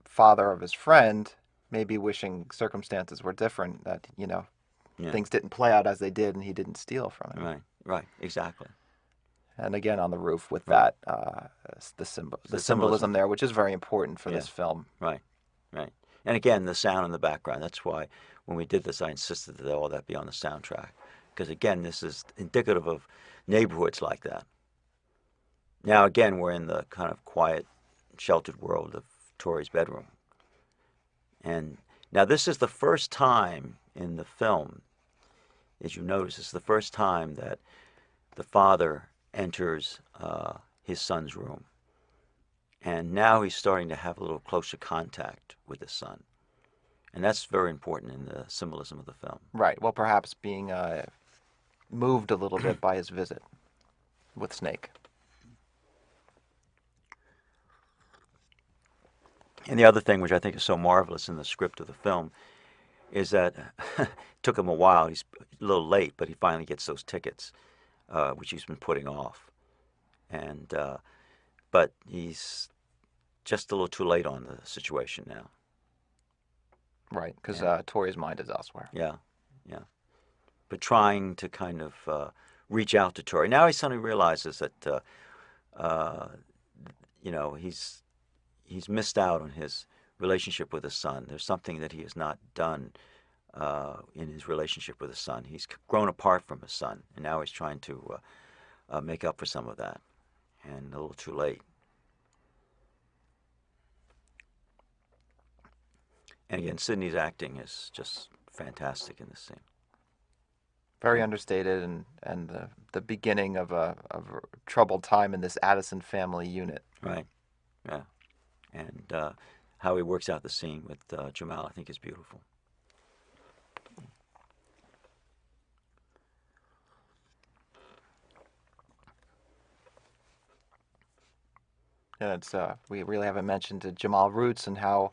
father of his friend may be wishing circumstances were different, that Yeah, things didn't play out as they did, and he didn't steal from him. right, right, exactly. And again, on the roof with Right. that It's the the symbolism symbolism. there, which is very important for Yeah, this film. right, right. And again, the sound in the background. That's why when we did this, I insisted that all that be on the soundtrack. Because again, this is indicative of neighborhoods like that. Now, again, we're in the kind of quiet, sheltered world of Tori's bedroom. And now this is the first time in the film, as you notice, it's the first time that the father enters his son's room. And now he's starting to have a little closer contact with his son. And that's very important in the symbolism of the film. Right. Well, perhaps being moved a little bit by his visit with Snake. And the other thing, which I think is so marvelous in the script of the film, is that it took him a while. He's a little late, but he finally gets those tickets, which he's been putting off. And but he's just a little too late on the situation now. Right, because And Tori's mind is elsewhere. yeah, yeah. But trying to kind of reach out to Tori. Now he suddenly realizes that uh, he's missed out on his relationship with his son. There's something that he has not done in his relationship with his son. He's grown apart from his son, and now he's trying to make up for some of that, and a little too late. And again, Sidney's acting is just fantastic in this scene. Very And understated, and the beginning of a troubled time in this Addison family unit. right, yeah, and how he works out the scene with Jamal, I think, is beautiful. And it's we really haven't mentioned Jamal Roots and how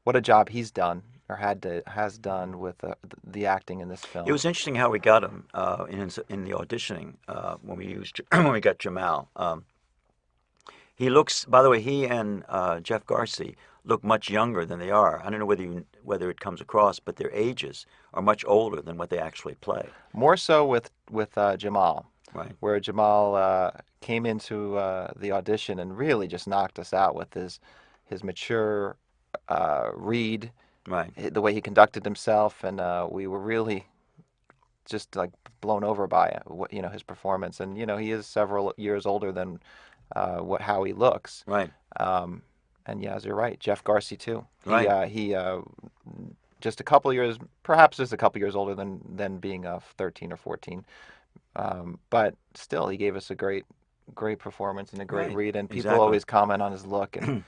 what a job he's done or has done with the acting in this It film. was interesting how we got him in the auditioning when we used when we got Jamal. He looks, by the way, he and Jeff Garcia look much younger than they are. I don't know whether it comes across, but their ages are much older than what they actually play. More so with Jamal, Right, where Jamal came into the audition and really just knocked us out with his mature read, right, the way he conducted himself, and we were really just like blown over by his performance. And he is several years older than how he looks. right, Um, and yeah, as you're right, Jeff Garcia too. right, He just a couple years, perhaps just a couple years older than being 13 or 14. But still, he gave us a great performance and a great right. read. And people Exactly. always comment on his look and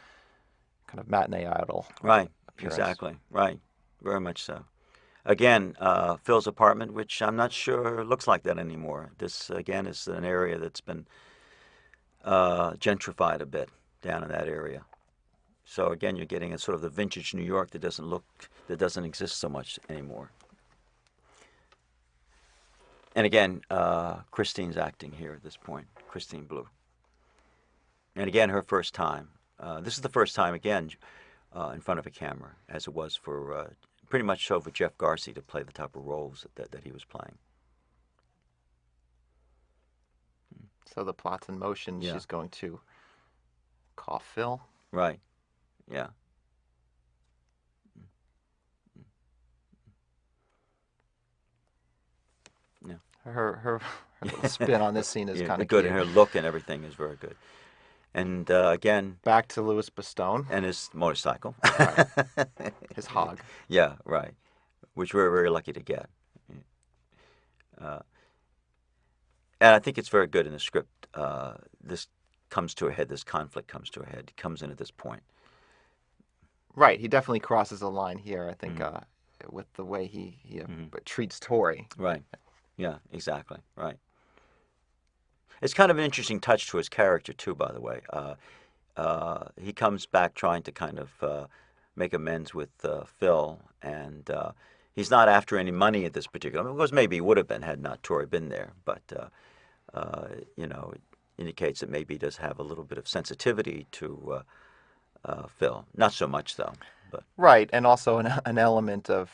kind of matinee idol Right, appearance. exactly. Right, very much so. Again, Phil's apartment, which I'm not sure looks like that anymore. This again is an area that's been gentrified a bit down in that area. So again, you're getting a sort of the vintage New York that doesn't exist so much anymore. And again, Christine's acting here at this point, Christine Blue. And again, her first time. This is the first time again in front of a camera, as it was for pretty much so for Jeff Garcia to play the type of roles that he was playing. So the plot's in motion. Yeah, She's going to call Phil. right. Yeah, yeah, Her little spin on this scene is yeah. kind of Good, and cute. her look and everything is very good. And again, Back to Louis Bastone. and his motorcycle. All right, his hog. Yeah, right. Which we're very lucky to get. Uh, and I think it's very good in the script. This comes to a head. This conflict comes to a head. It comes in at this point. Right, he definitely crosses a line here. I think Mm-hmm. with the way he Mm-hmm. treats Tori. Right. Yeah, exactly. Right. It's kind of an interesting touch to his character too, by the way. He comes back trying to kind of make amends with Phil, and he's not after any money at this particular. I mean, of course, maybe he would have been had not Tori been there, but you know, it indicates that maybe he does have a little bit of sensitivity to Phil. Not so much though, but Right, and also an element of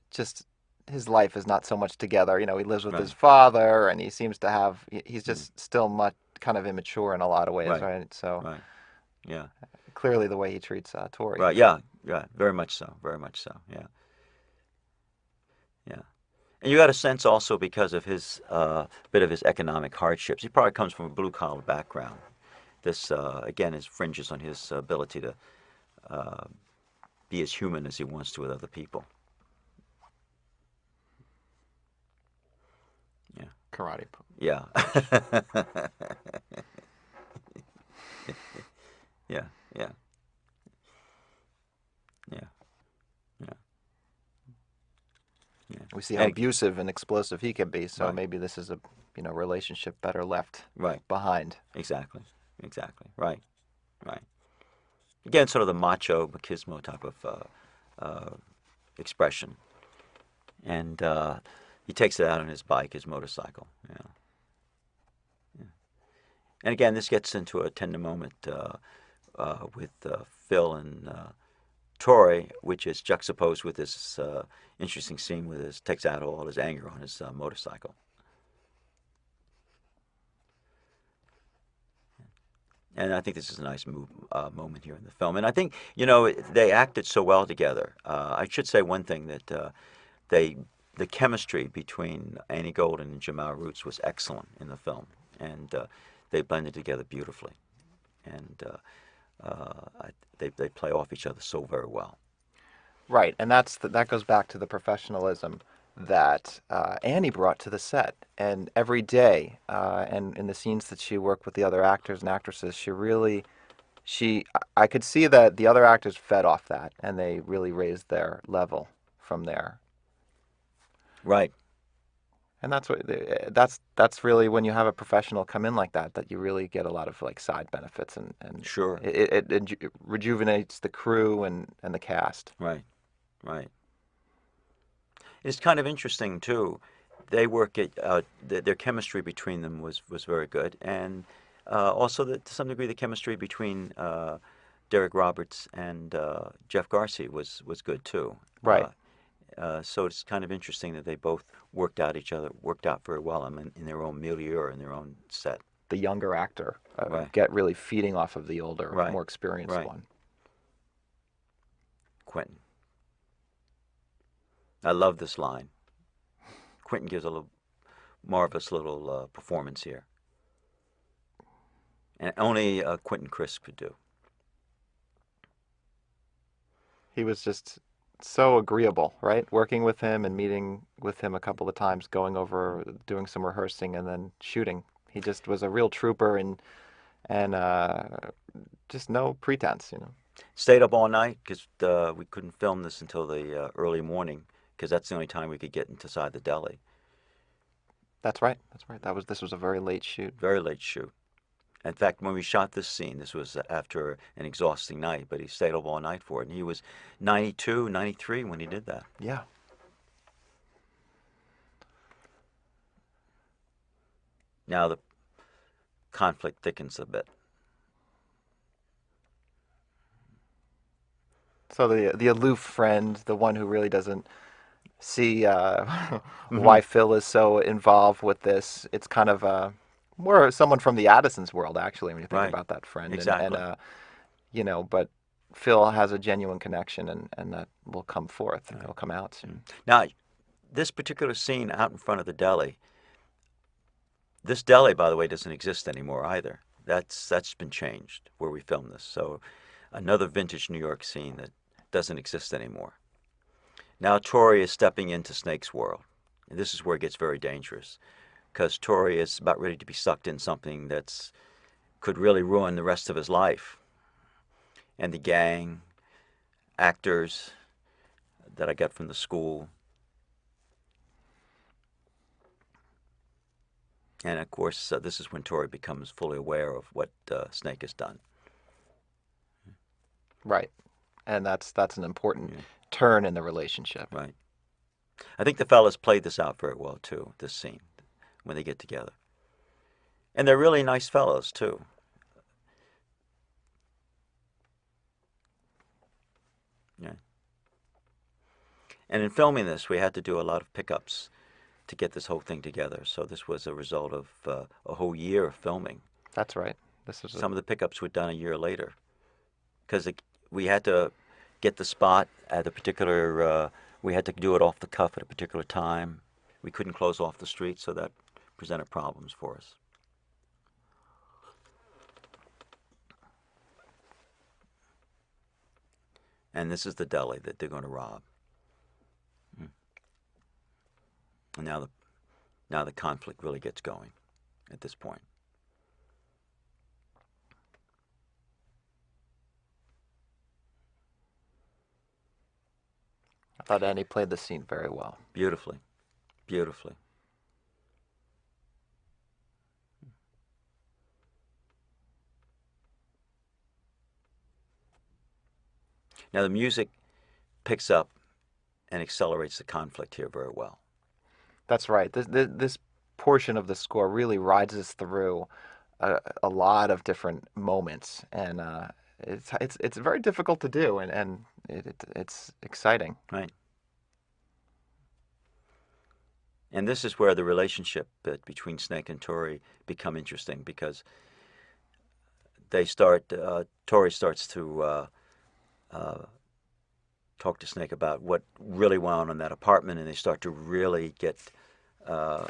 just his life is not so much together. You know, he lives with his right, father, and he seems to have he's mm, just still much kind of immature in a lot of ways, right, right? So right, yeah, clearly the way he treats Tori. right, yeah, yeah, very much so, very much so, yeah, yeah. And you got a sense also because of his bit of his economic hardships. He probably comes from a blue collar background. This again is fringes on his ability to be as human as he wants to with other people. Yeah, Karate yeah, punch. yeah, yeah, yeah, yeah, yeah. We see how And abusive and explosive he can be. So right, maybe this is a relationship better left right, behind. exactly, exactly, right, right. Again, sort of the macho machismo type of expression, and he takes it out on his bike, his motorcycle. Yeah, yeah. And again, this gets into a tender moment with Phil and Tori, which is juxtaposed with this interesting scene with his takes out all his anger on his motorcycle. And I think this is a nice moment here in the film. And I think, you know, they acted so well together. I should say one thing that they, the chemistry between Annie Golden and Jamal Roots was excellent in the film. And they blended together beautifully. And they play off each other so very well. Right, and that goes back to the professionalism that Annie brought to the set. And every day, and in the scenes that she worked with the other actors and actresses, she, I could see that the other actors fed off that, and they really raised their level from there. Right. And that's really when you have a professional come in like that you really get a lot of like side benefits, and Sure. it rejuvenates the crew and the cast. Right. Right. It's kind of interesting too. They work at their chemistry between them was very good, and also to some degree the chemistry between Derek Roberts and Jeff Garcia was good too. Right. So it's kind of interesting that they both worked out very well in their own milieu in their own set. The younger actor Right, get really feeding off of the older, right, more experienced right. one. Quentin, I love this line. Quentin gives a little marvelous little performance here, and only Quentin Crisp could do. He was just so agreeable, right? Working with him and meeting with him a couple of times, going over, doing some rehearsing, and then shooting. He just was a real trooper, and just no pretense. Stayed up all night because we couldn't film this until the early morning because that's the only time we could get inside the deli. That's right. That's right. This was a very late shoot. Very late shoot. In fact, when we shot this scene, this was after an exhausting night, but he stayed up all night for it. And he was 92, 93 when he did that. Yeah. Now the conflict thickens a bit. So the aloof friend, the one who really doesn't see Hmm. why Phil is so involved with this. It's kind of more someone from the Addison's world, actually, when you think Right. about that friend. And Exactly. but Phil has a genuine connection, and that will come forth. Right. It'll come out soon. Now, this particular scene out in front of the deli, this deli, by the way, doesn't exist anymore either. That's been changed where we filmed this. So another vintage New York scene that doesn't exist anymore. Now Tori is stepping into Snake's world. And this is where it gets very dangerous because Tori is about ready to be sucked in something that's could really ruin the rest of his life. And the gang, actors that I got from the school, And of course, this is when Tori becomes fully aware of what Snake has done. Right. And that's an important Yeah, turn in the relationship. right. I think the fellas played this out very well too. This scene when they get together, and they're really nice fellows too. Yeah. And in filming this, we had to do a lot of pickups to get this whole thing together. So this was a result of a whole year of filming. That's right. This is a Some of the pickups were done a year later because we had to get the spot at a particular. We had to do it off the cuff at a particular time. We couldn't close off the street, so that presented problems for us. And this is the deli that they're going to rob. Mm. And now the conflict really gets going at this point. I thought Andy played the scene very well. Beautifully, beautifully. Now the music picks up and accelerates the conflict here very well. That's right. This portion of the score really rides us through a lot of different moments, and it's very difficult to do, and it's exciting. Right. And this is where the relationship between Snake and Tori become interesting because Tori starts to talk to Snake about what really went on in that apartment, and they start to really get uh,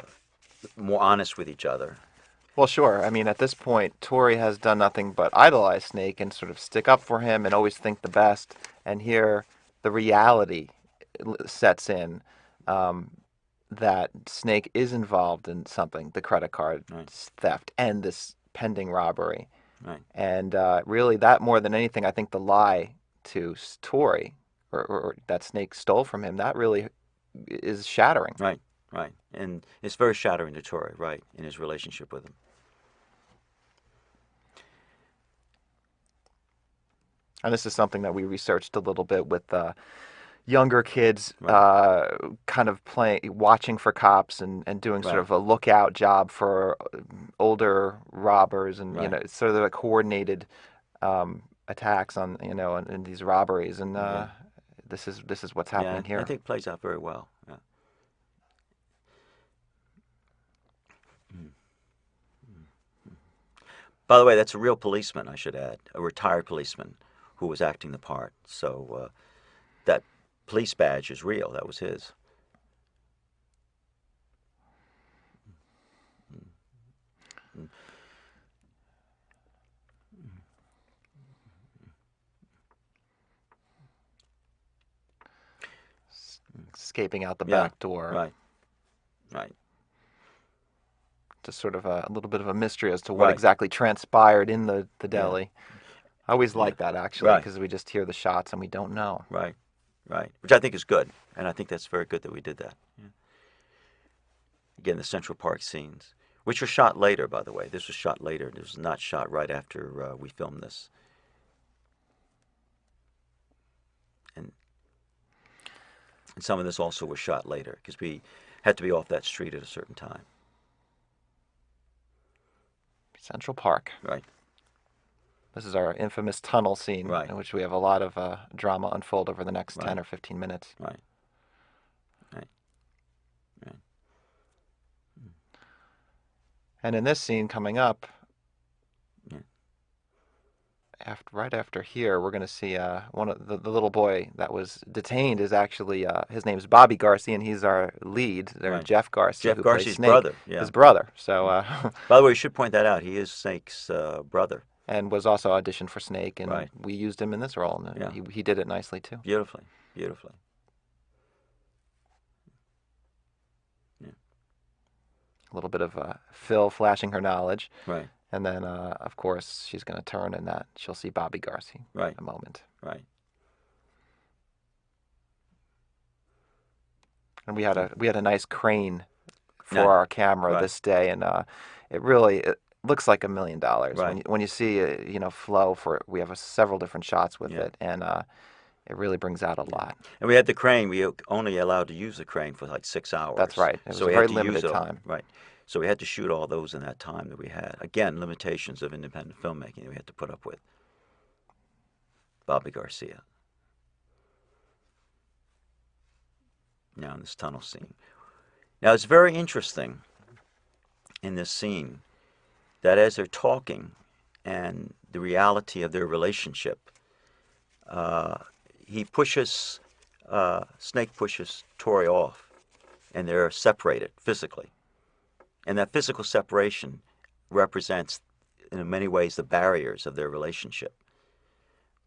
more honest with each other. Well, sure. I mean, at this point, Tori has done nothing but idolize Snake and sort of stick up for him and always think the best. And here, the reality sets in um, that Snake is involved in something, the credit card Right, theft and this pending robbery. right, And really, that more than anything, I think the lie to Tori, or that Snake stole from him, that really is shattering. right, right. And it's very shattering to Tori, right, in his relationship with him. And this is something that we researched a little bit with younger kids, Right, kind of watching for cops and doing sort right, of a lookout job for older robbers, and right. it's sort of a coordinated attacks on in these robberies, and Okay. this is what's Yeah, happening I here. think it plays out very well. Yeah. By the way, that's a real policeman, I should add, a retired policeman who was acting the part. So that police badge is real. That was his. Escaping out the Yeah, back door. right, right, Just sort of a little bit of a mystery as to what right. exactly transpired in the Yeah, deli. I always yeah, like that actually right, because we just hear the shots and we don't know. right, right. Which I think is good, and I think that's very good that we did that. Yeah. Again, the Central Park scenes, which were shot later, by the way. This was shot later. This was not shot right after we filmed this. And and some of this also was shot later because we had to be off that street at a certain time. Central Park. Right, This is our infamous tunnel scene right, in which we have a lot of drama unfold over the next 10 right, or 15 minutes. right, right, right. And in this scene coming up, Yeah, right after here, we're going to see one of the little boy that was detained is actually, his name's Bobby Garcia, and he's our lead, or right. Jeff Garcia, Jeff who plays Garcia's Snake, brother. Yeah. his brother. So, Mm. By the way, we should point that out. He is Snake's brother. and was also auditioned for Snake, and Right. we used him in this role, and Yeah. he did it nicely too. Beautifully. Beautifully. Yeah. A little bit of Phil flashing her knowledge. Right. And then, of course, she's going to turn and that she'll see Bobby Garcia in Right. a moment. Right. And we had a nice crane for Nice. our camera Right. this day, and it looks like $1 million Right. when you see flow for we have several different shots with Yeah. it, and it really brings out a Yeah. lot. And we had the crane. We only allowed to use the crane for like six That's hours. right. It So was a we very had to use limited it. time. Right. So we had to shoot all those in that time that we had. Again, limitations of independent filmmaking that we had to put up with. Bobby Garcia. Now in this tunnel scene. Now it's very interesting in this scene that as they're talking and the reality of their relationship, uh, he pushes, Snake pushes Tori off, and they're separated physically. And that physical separation represents, in many ways, the barriers of their relationship.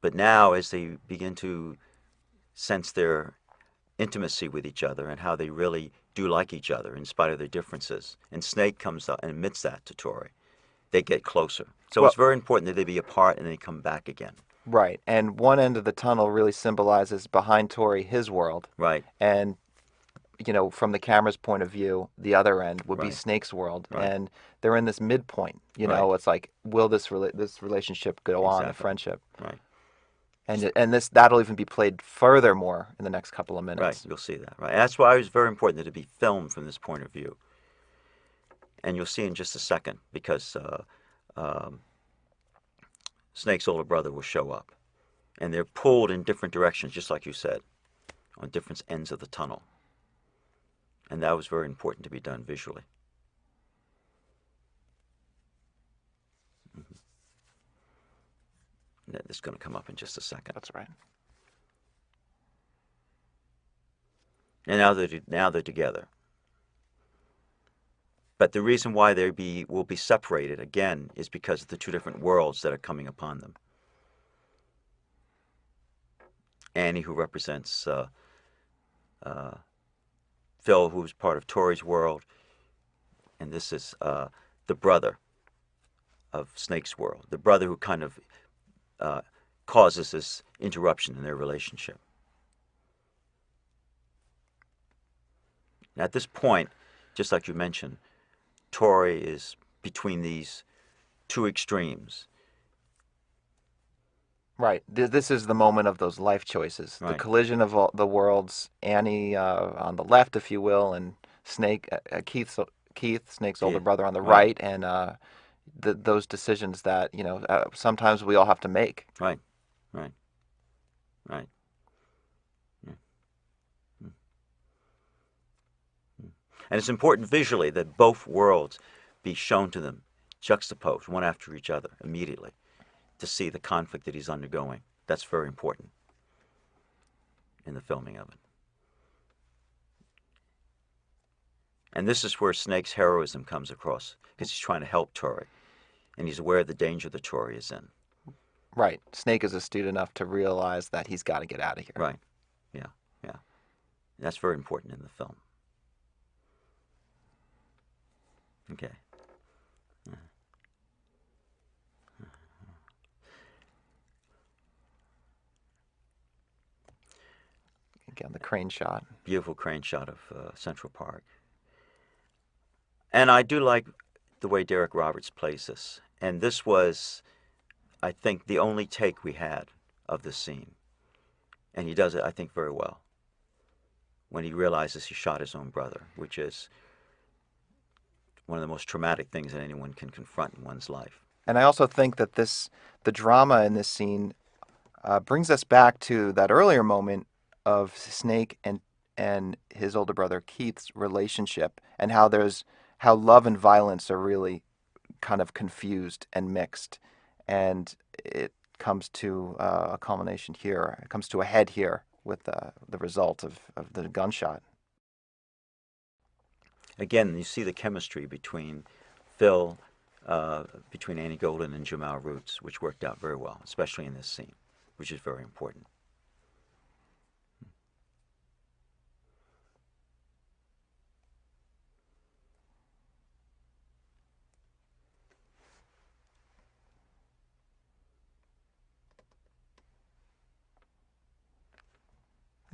But now, as they begin to sense their intimacy with each other and how they really do like each other in spite of their differences, and Snake comes up and admits that to Tori, they get closer. So Well, it's very important that they be apart and they come back again. right. And one end of the tunnel really symbolizes behind Tori his world, Right, and from the camera's point of view, the other end would be right, Snake's world, right, and they're in this midpoint. right. It's like, will this relationship go on, the Exactly. friendship, Right, and that'll even be played furthermore in the next couple of right. minutes. You'll see that. Right. And that's why it was very important that it be filmed from this point of view. And you'll see in just a second because um, Snake's older brother will show up, and they're pulled in different directions, just like you said, on different ends of the tunnel. And that was very important to be done visually. And that is going to come up in just a second. That's right. And now they're together. But the reason why they will be separated again is because of the two different worlds that are coming upon them. Annie, who represents uh, Phil, who's part of Tori's world, and this is the brother of Snake's world, the brother who kind of uh, causes this interruption in their relationship. And at this point, just like you mentioned, Tori is between these two extremes. Right. This is the moment of those life choices, the Right, collision of all the worlds. Annie on the left, if you will, and Keith, Snake's older Keith. brother, on the Right, right, and those decisions that sometimes we all have to make. right, right, right. Yeah. And it's important visually that both worlds be shown to them, juxtaposed one after each other immediately, to see the conflict that he's undergoing. That's very important in the filming of it. And this is where Snake's heroism comes across, because he's trying to help Tori, and he's aware of the danger that Tori is in. Right. Snake is astute enough to realize that he's got to get out of here. Right. Yeah. Yeah. And that's very important in the film. Okay. Again, the crane shot. Beautiful crane shot of Central Park. And I do like the way Derek Roberts plays this. And this was, I think, the only take we had of this scene. And he does it, I think, very well. When he realizes he shot his own brother, which is one of the most traumatic things that anyone can confront in one's life. And I also think that the drama in this scene brings us back to that earlier moment of Snake and his older brother Keith's relationship, and how love and violence are really kind of confused and mixed, and it comes to a culmination here. It comes to a head here with the result of the gunshot. Again, you see the chemistry between Phil, between Annie Golden and Jamal Roots, which worked out very well, especially in this scene, which is very important.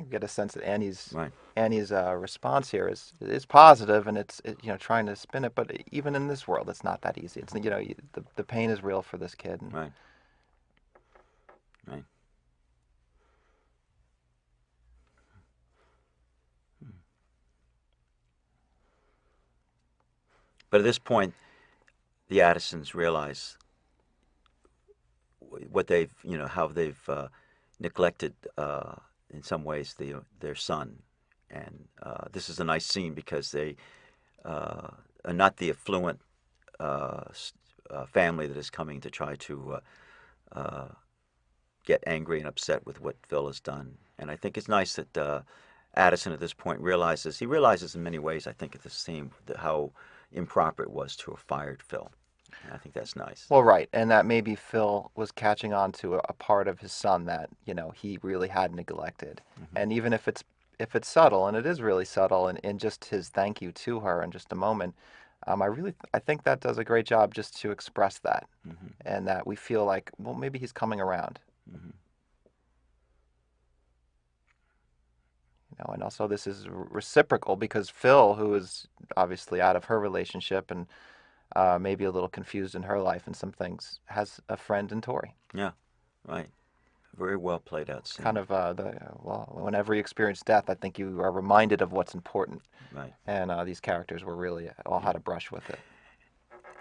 get a sense that Right. Annie's response here is positive, and trying to spin it. But even in this world, it's not that easy. It's the pain is real for this kid. And Right. Right. But at this point, the Addisons realize what they've, how they've neglected, in some ways, their son. And this is a nice scene because they are not the affluent family that is coming to try to get angry and upset with what Phil has done. And I think it's nice that Addison at this point he realizes in many ways, I think, at this scene, how improper it was to have fired Phil. And I think that's nice. well, right, and that maybe Phil was catching on to a part of his son that he really had neglected, Hmm. and even if it's subtle, and it is really subtle, and in just his thank you to her in just a moment, I think that does a great job just to express that, Hmm. and that we feel like, well, maybe he's coming around. Hmm. And also this is reciprocal because Phil, who is obviously out of her relationship and maybe a little confused in her life and some things, has a friend in Tori. Yeah, right. Very well played out Kind scene. of well, whenever you experience death, I think you are reminded of what's important, Right. and these characters were really all Yeah. had a brush with it.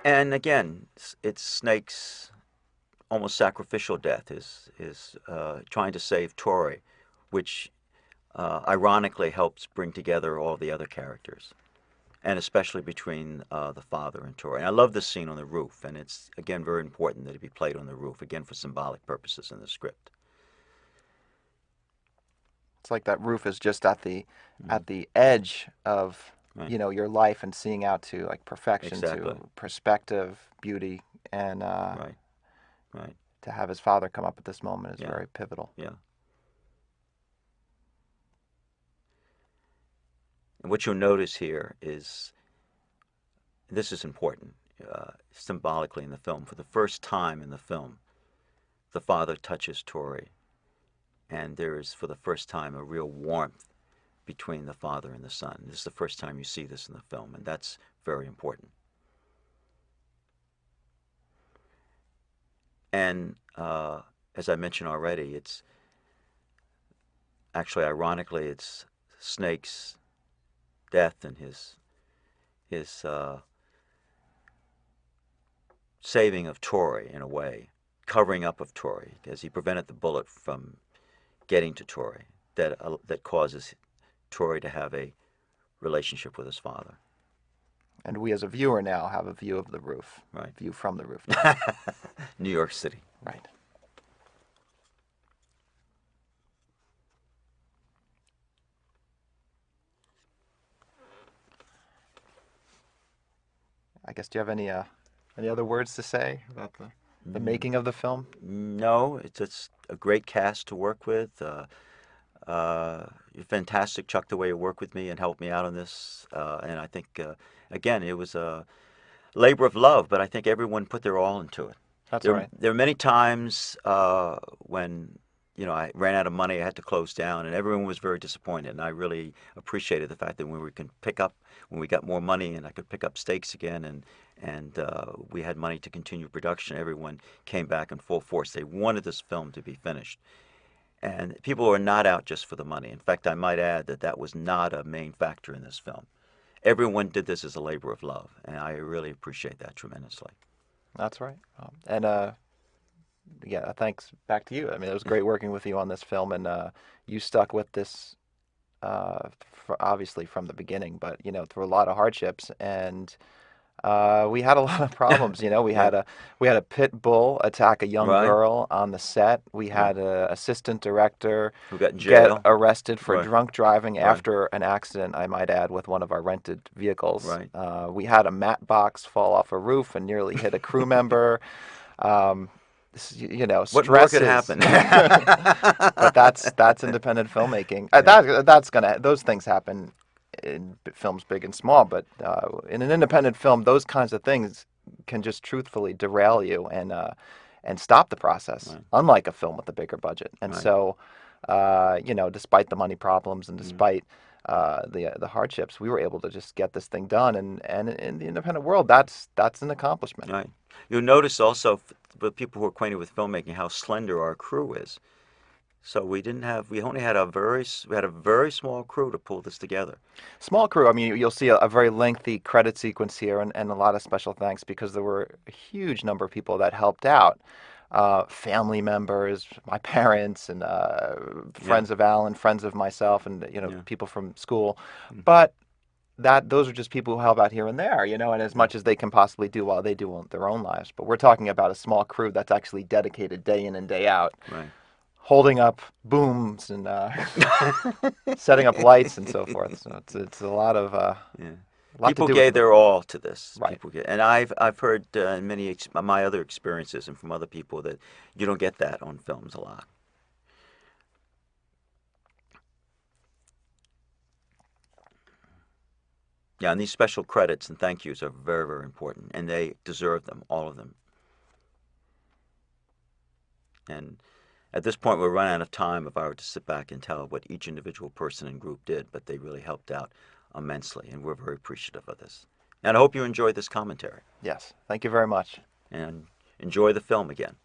And again, it's Snake's almost sacrificial death, is trying to save Tori, which ironically helps bring together all the other characters, and especially between the father and Tori. And I love this scene on the roof, and it's again very important that it be played on the roof, again for symbolic purposes in the script. It's like that roof is just at the Hmm. edge of Right. your life and seeing out to like perfection, Exactly. to perspective, beauty, and Right. Right. to have his father come up at this moment is Yeah. very pivotal. Yeah. And what you'll notice here is this is important symbolically in the film. For the first time in the film, the father touches Tori, and there is, for the first time, a real warmth between the father and the son. This is the first time you see this in the film, and that's very important. And as I mentioned already, it's actually, ironically, it's Snake's death and his saving of Tori in a way, covering up of Tori, as he prevented the bullet from getting to Tori, that causes Tori to have a relationship with his father. And we as a viewer now have a view of the roof, Right. view from the rooftop. New York City. Right. I guess, do you have any other words to say about the Mm, making of the film? no, it's a great cast to work with. You're fantastic, Chuck, the way you work with me and help me out on this. And I think, again, it was a labor of love, but I think everyone put their all into it. That's There, right. there are many times when I ran out of money, I had to close down, and everyone was very disappointed. And I really appreciated the fact that when we got more money, and I could pick up stakes again, and we had money to continue production. Everyone came back in full force. They wanted this film to be finished, and people were not out just for the money. In fact, I might add that that was not a main factor in this film. Everyone did this as a labor of love, and I really appreciate that tremendously. That's right. And yeah, thanks back to you. I mean, it was great working with you on this film, and you stuck with this obviously from the beginning, but through a lot of hardships, and we had a lot of problems. Yeah. We had a pit bull attack a young Right. girl on the set. We Yeah. had an assistant director Who got in get jail? arrested for Right. drunk driving Right. after an accident, I might add, with one of our rented vehicles. Right. We had a mat box fall off a roof and nearly hit a crew member. Um, What more could stresses. happen? But that's independent filmmaking. Yeah. Those things happen in films big and small, but in an independent film, those kinds of things can just truthfully derail you and stop the process. Right. Unlike a film with a bigger budget, and Right. so despite the money problems and Mm, despite the hardships, we were able to just get this thing done. And in the independent world, that's an accomplishment. right. You'll notice also with people who are acquainted with filmmaking how slender our crew is. So we only had we had a very small crew to pull this together. Small crew. I mean, you'll see a very lengthy credit sequence here, and a lot of special thanks because there were a huge number of people that helped out. Family members, my parents, and Yeah, friends of Alan, friends of myself, and yeah, people from school. mm, But that those are just people who help out here and there, and as yeah, much as they can possibly do while they do their own lives. But we're talking about a small crew that's actually dedicated day in and day out, right. holding up booms and setting up lights and so forth. So it's Yeah. a lot to People do with gave the their all to this. right. People get, and I've heard in many my other experiences and from other people that you don't get that on films a lot. Yeah, and these special credits and thank yous are very, very important, and they deserve them, all of them. And at this point, we're running out of time if I were to sit back and tell what each individual person and group did, but they really helped out immensely, and we're very appreciative of this. And I hope you enjoyed this commentary Yes. Thank you very much. and enjoy the film again.